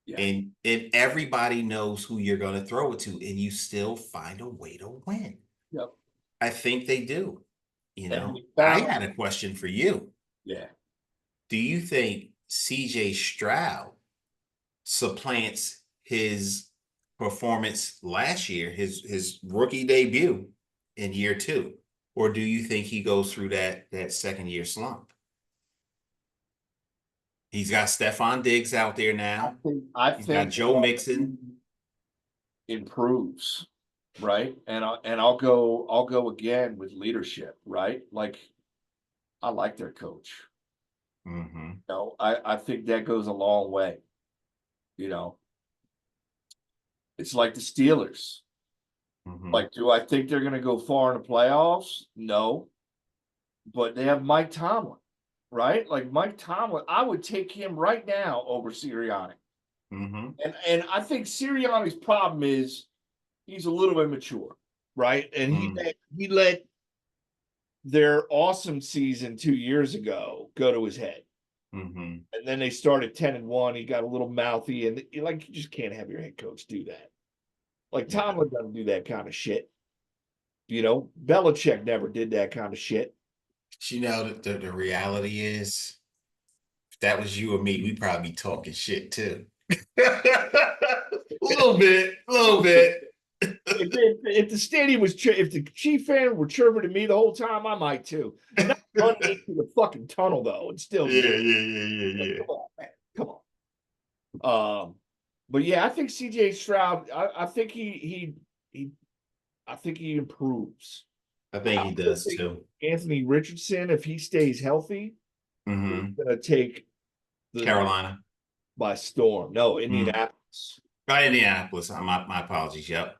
Yeah. And everybody knows who you're going to throw it to, and you still find a way to win. Yep. I think they do. And I had a question for you. yeah. Do you think CJ Stroud supplants his performance last year, his rookie debut in year 2? Or do you think he goes through that second year slump? He's got Stephon Diggs out there now. I He's got think Joe Mixon. improves, right? And I'll go again with leadership, right? Like I like their coach. Mm-hmm. I think that goes a long way. It's like the Steelers. Mm-hmm. Like, do I think they're going to go far in the playoffs? No, but they have Mike Tomlin, right? Like Mike Tomlin, I would take him right now over Sirianni. Mm-hmm. And I think Sirianni's problem is he's a little immature, right? And he let their awesome season 2 years ago go to his head. Mm-hmm. And then they started 10-1. He got a little mouthy, and like you just can't have your head coach do that. Like Tomlin doesn't do that kind of shit. Belichick never did that kind of shit. The reality is, if that was you or me, we'd probably be talking shit too. A little bit. If the stadium was, if the Chief fan were chirping to me the whole time, I might too. Not running into the fucking tunnel though, and still, Yeah. come on, man, come on. But yeah, I think CJ Stroud. I think I think he improves. I think he does too. Anthony Richardson, if he stays healthy, Mm-hmm. he's gonna take the Carolina by storm. No, Indianapolis. Indianapolis. My apologies. Yep.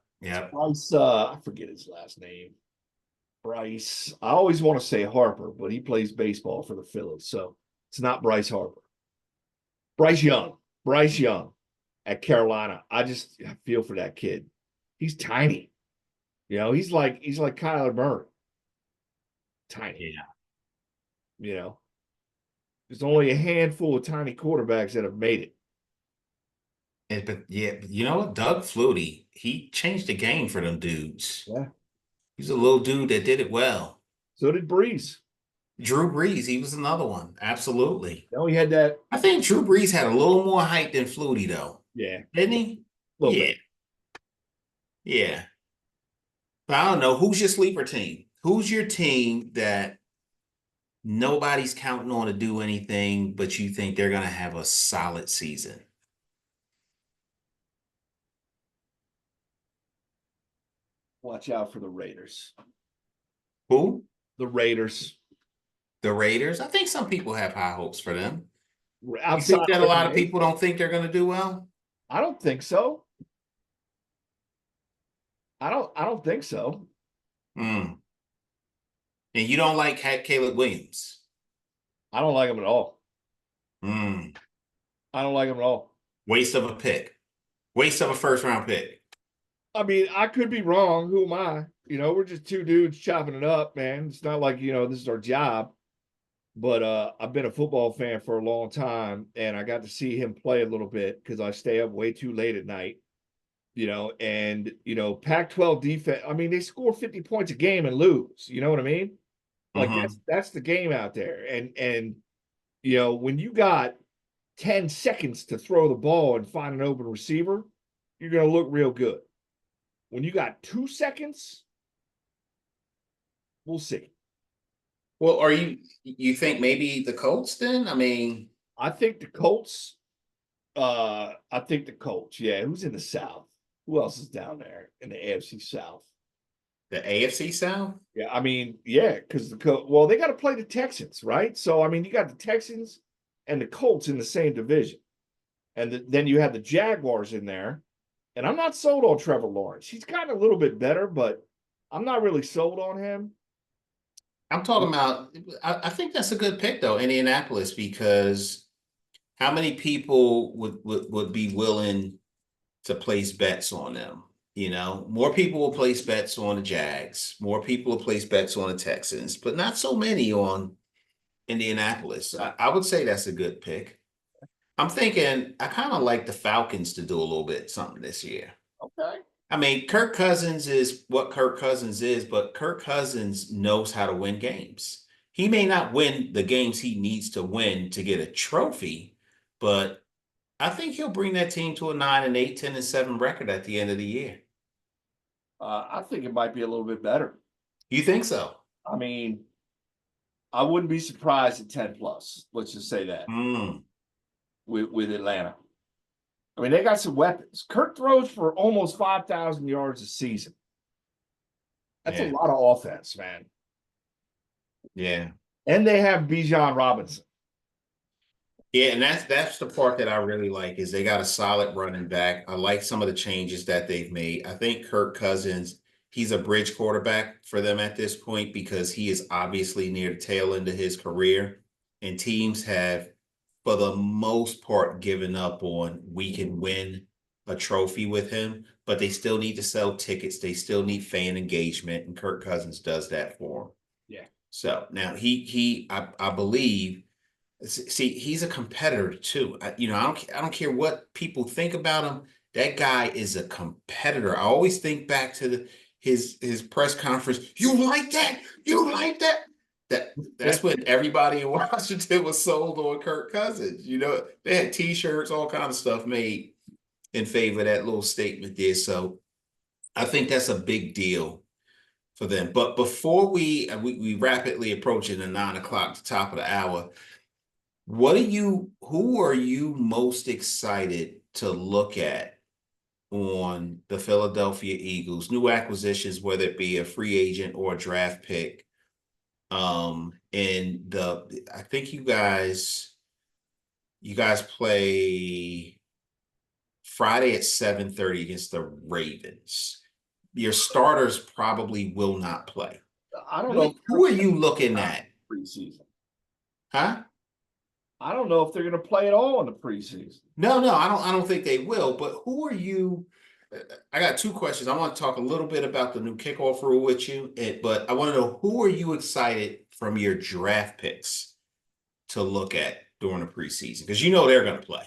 Bryce, I forget his last name. Bryce. I always want to say Harper, but he plays baseball for the Phillies, so it's not Bryce Harper. Bryce Young. Bryce Young at Carolina. I feel for that kid. He's tiny. He's like Kyler Murray. Tiny. Yeah. There's only a handful of tiny quarterbacks that have made it. But yeah, you know what? Doug Flutie, he changed the game for them dudes. Yeah. He's a little dude that did it well. So did Breeze. Drew Brees, he was another one. Absolutely. No, he had that. I think Drew Brees had a little more height than Flutie, though. Yeah, Didn't he? a little Yeah. bit. Yeah. But I don't know. Who's your sleeper team? Who's your team that nobody's counting on to do anything, but you think they're going to have a solid season? Watch out for the Raiders. Who? The Raiders. The Raiders? I think some people have high hopes for them. You Outside think that a of lot of LA, people don't think they're going to do well? I don't think so. I don't think so. Hmm. And you don't like Caleb Williams? I don't like him at all. Hmm. I don't like him at all. Waste of a pick. Waste of a first round pick. I mean, I could be wrong. Who am I? We're just two dudes chopping it up, man. It's not like, this is our job. But I've been a football fan for a long time, and I got to see him play a little bit because I stay up way too late at night. And Pac-12 defense. I mean, they score 50 points a game and lose. You know what I mean? Like Mm-hmm. that's the game out there. And when you got 10 seconds to throw the ball and find an open receiver, you're gonna look real good. When you got 2 seconds, we'll see. Well, you think maybe the Colts then? I mean, I think the Colts. I think the Colts. Yeah, who's in the South? Who else is down there in the AFC South? the AFC South? Yeah, I mean, yeah, because well, they got to play the Texans, right? So I mean, you got the Texans and the Colts in the same division, and then you have the Jaguars in there. And I'm not sold on Trevor Lawrence. He's gotten a little bit better, but I'm not really sold on him. I'm talking about, I think that's a good pick though, Indianapolis, because how many people would be willing to place bets on them? More people will place bets on the Jags, more people will place bets on the Texans, but not so many on Indianapolis. I would say that's a good pick. I'm thinking I kind of like the Falcons to do a little bit something this year. Okay. I mean, Kirk Cousins is what Kirk Cousins is, but Kirk Cousins knows how to win games. He may not win the games he needs to win to get a trophy, but I think he'll bring that team to a 9-8, 10-7 record at the end of the year. I think it might be a little bit better. You think so? I mean, I wouldn't be surprised at 10 plus. Let's just say that Mm, with Atlanta. I mean, they got some weapons. Kirk throws for almost 5,000 yards a season. That's a yeah, lot of offense, man. yeah. And they have Bijan Robinson. Yeah, and that's the part that I really like is they got a solid running back. I like some of the changes that they've made. I think Kirk Cousins, he's a bridge quarterback for them at this point because he is obviously near the tail end of his career. And teams have, for the most part, given up on we can win a trophy with him, but they still need to sell tickets. They still need fan engagement, and Kirk Cousins does that for them. Yeah. So now I believe. See, he's a competitor too. I don't care what people think about him. That guy is a competitor. I always think back to his press conference. You like that? You like that? That's when everybody in Washington was sold on Kirk Cousins. They had T-shirts, all kind of stuff made in favor of that little statement there. So I think that's a big deal for them. But before we rapidly approaching the 9 o'clock, the top of the hour. Who are you most excited to look at on the Philadelphia Eagles? New acquisitions, whether it be a free agent or a draft pick. And I think you guys play Friday at 7:30 against the Ravens. Your starters probably will not play. I don't know. Who are you looking at? Preseason. Huh? I don't know if they're going to play at all in the preseason. No, I don't think they will. But who are you? I got two questions. I want to talk a little bit about the new kickoff rule with you, but I want to know who are you excited from your draft picks to look at during the preseason because they're going to play.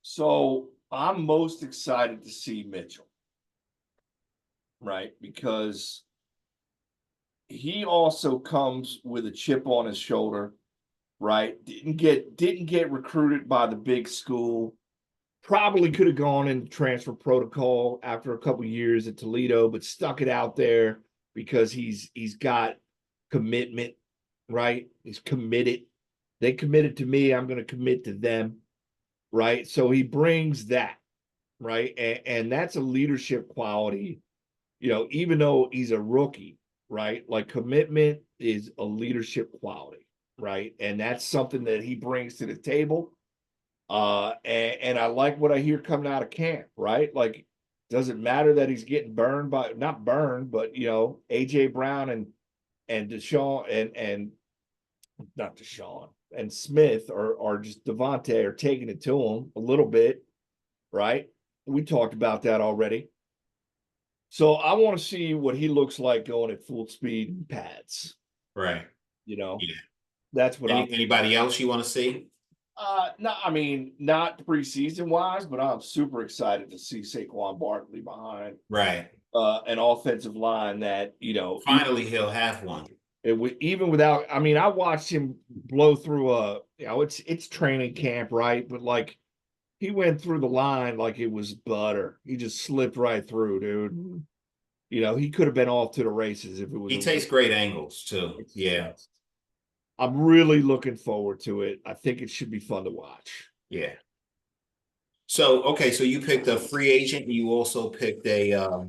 So I'm most excited to see Mitchell, right? Because he also comes with a chip on his shoulder, right? Didn't get recruited by the big school. Probably could have gone into transfer protocol after a couple years at Toledo, but stuck it out there because he's got commitment, right? He's committed. They committed to me, I'm going to commit to them, right? So he brings that, right? And that's a leadership quality, even though he's a rookie, right? Like commitment is a leadership quality, right? And that's something that he brings to the table. And I like what I hear coming out of camp, right? Like, doesn't matter that he's getting burned by not burned, but AJ Brown and Deshaun and not Deshaun and Smith or just Devontae are taking it to him a little bit, right? We talked about that already. So I want to see what he looks like going at full speed and pads. Right. You know, Yeah. that's what I'm. Anybody else you want to see? No, I mean not preseason wise, but I'm super excited to see Saquon Barkley behind Right. an offensive line that Finally, he'll have one. even without. I mean, I watched him blow through it's training camp, right? But like he went through the line like it was butter. He just slipped right through, dude. He could have been off to the races if it was He a takes great angles too. it's Yeah. just, I'm really looking forward to it. I think it should be fun to watch. Yeah. So okay, so you picked a free agent and you also picked a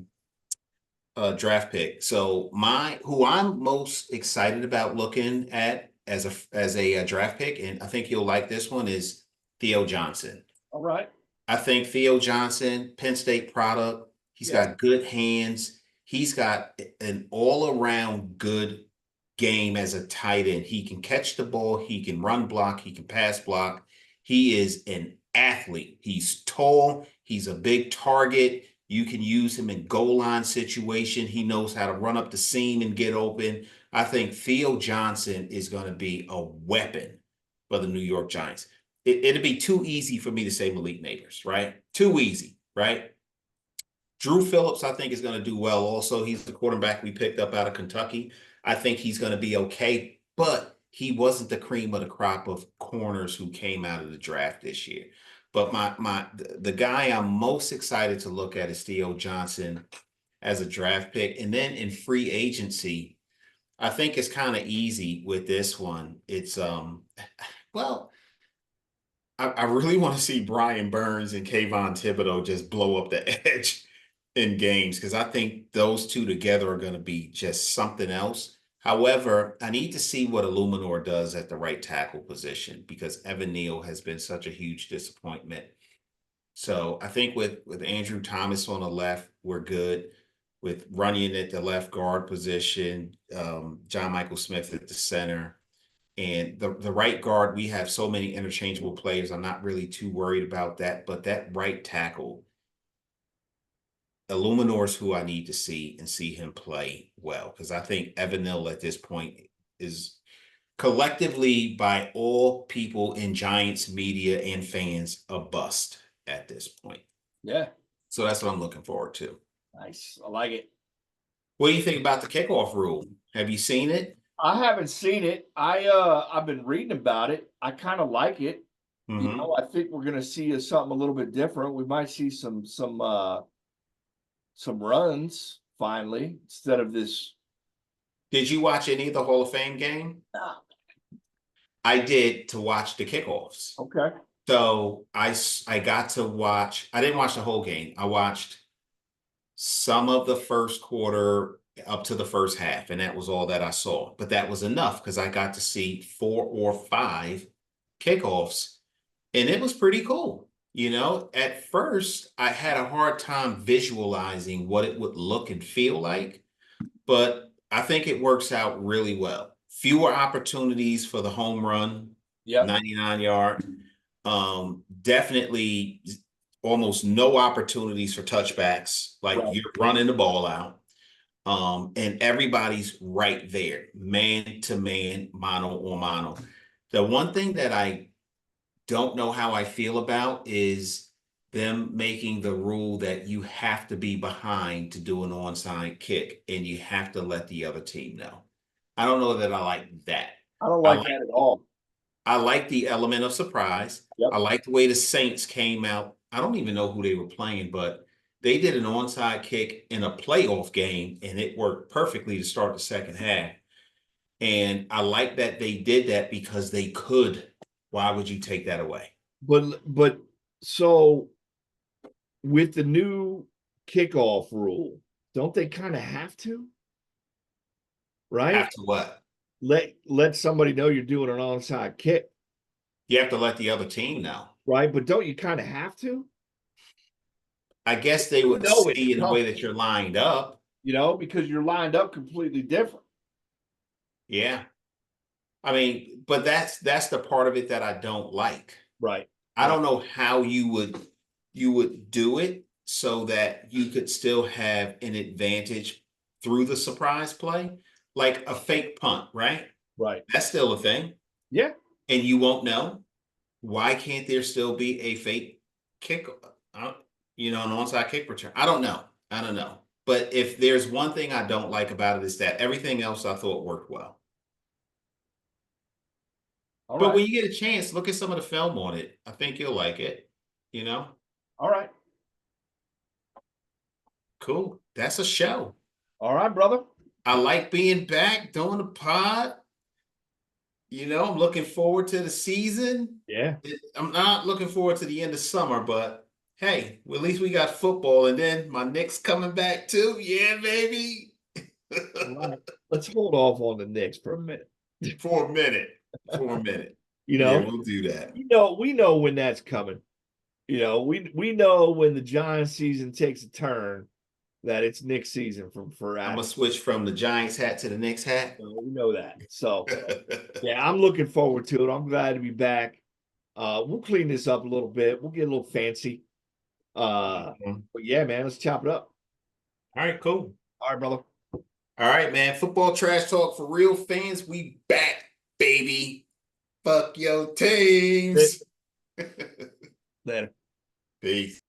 draft pick. So who I'm most excited about looking at as a draft pick, and I think you'll like this one, is Theo Johnson. All right. I think Theo Johnson, Penn State product. He's Yeah. got good hands. He's got an all-around good game as a tight end. He can catch the ball. He can run block. He can pass block. He is an athlete. He's tall. He's a big target. You can use him in goal line situation. He knows how to run up the seam and get open. I think Theo Johnson is going to be a weapon for the New York Giants. It'd be too easy for me to say Malik Neighbors, right? Too easy, right? Drew Phillips, I think, is going to do well. Also, he's the quarterback we picked up out of Kentucky. I think he's going to be okay, but he wasn't the cream of the crop of corners who came out of the draft this year. But the guy I'm most excited to look at is Theo Johnson as a draft pick. And then in free agency, I think it's kind of easy with this one. It's well, I really want to see Brian Burns and Kayvon Thibodeau just blow up the edge in games because I think those two together are going to be just something else. However, I need to see what Illuminor does at the right tackle position because Evan Neal has been such a huge disappointment. So I think with Andrew Thomas on the left, we're good. With Runyon at the left guard position, John Michael Smith at the center. And the right guard, we have so many interchangeable players. I'm not really too worried about that. But that right tackle, Illuminor's who I need to see and see him play well. Because I think Evan Neal at this point is collectively by all people in Giants media and fans a bust at this point. Yeah. So that's what I'm looking forward to. Nice. I like it. What do you think about the kickoff rule? Have you seen it? I haven't seen it. I've been reading about it. I kind of like it. Mm-hmm. I think we're gonna see something a little bit different. We might see some runs finally instead of this. Did you watch any of the Hall of Fame game? Ah, I did to watch the kickoffs. okay. So I got to watch. I didn't watch the whole game. I watched some of the first quarter up to the first half, and that was all that I saw. But that was enough because I got to see 4 or 5 kickoffs, and it was pretty cool. At first, I had a hard time visualizing what it would look and feel like, but I think it works out really well. Fewer opportunities for the home run, Yep. 99-yard. Definitely almost no opportunities for touchbacks. Like Right. you're running the ball out. And everybody's right there, man to man, mano a mano. The one thing that I don't know how I feel about is them making the rule that you have to be behind to do an onside kick and you have to let the other team know. I don't know that I like that. I don't I like like that at all. I like the element of surprise. Yep. I like the way the Saints came out. I don't even know who they were playing, but they did an onside kick in a playoff game, and it worked perfectly to start the second half. And I like that they did that because they could. Why would you take that away? But so with the new kickoff rule, don't they kind of have to? Right? Have to what? Let somebody know you're doing an onside kick, You have to let the other team know. right? But don't you kind of have to? I guess they You would know it's see in the way coming, that you're lined up. because you're lined up completely different. Yeah. I mean, but that's the part of it that I don't like. Right. I don't know how you would do it so that you could still have an advantage through the surprise play, like a fake punt, right? Right. That's still a thing, Yeah. and you won't know. Why can't there still be a fake kick? Uh, an onside kick return. I don't know. I don't know. But if there's one thing I don't like about it is that everything else I thought worked well. All But right. when you get a chance, look at some of the film on it. I think you'll like it. You know, All right. cool. That's a show. All right, brother. I like being back doing the pod. I'm looking forward to the season. Yeah. I'm not looking forward to the end of summer, but hey, well, at least we got football, and then my Knicks coming back too. Yeah, baby. All right. Let's hold off on the Knicks for a minute. For a minute. For a minute. You Yeah, know, we'll do that. we know when that's coming. We know when the Giants season takes a turn that it's Knicks season for I'm gonna Adam. switch from the Giants hat to the Knicks hat. So we know that. So yeah, I'm looking forward to it. I'm glad to be back. We'll clean this up a little bit. We'll get a little fancy. But yeah, man, let's chop it up. All right, cool. All right, brother. All right, man. Football trash talk for real fans. We back, baby. Fuck your teams. Later. Peace.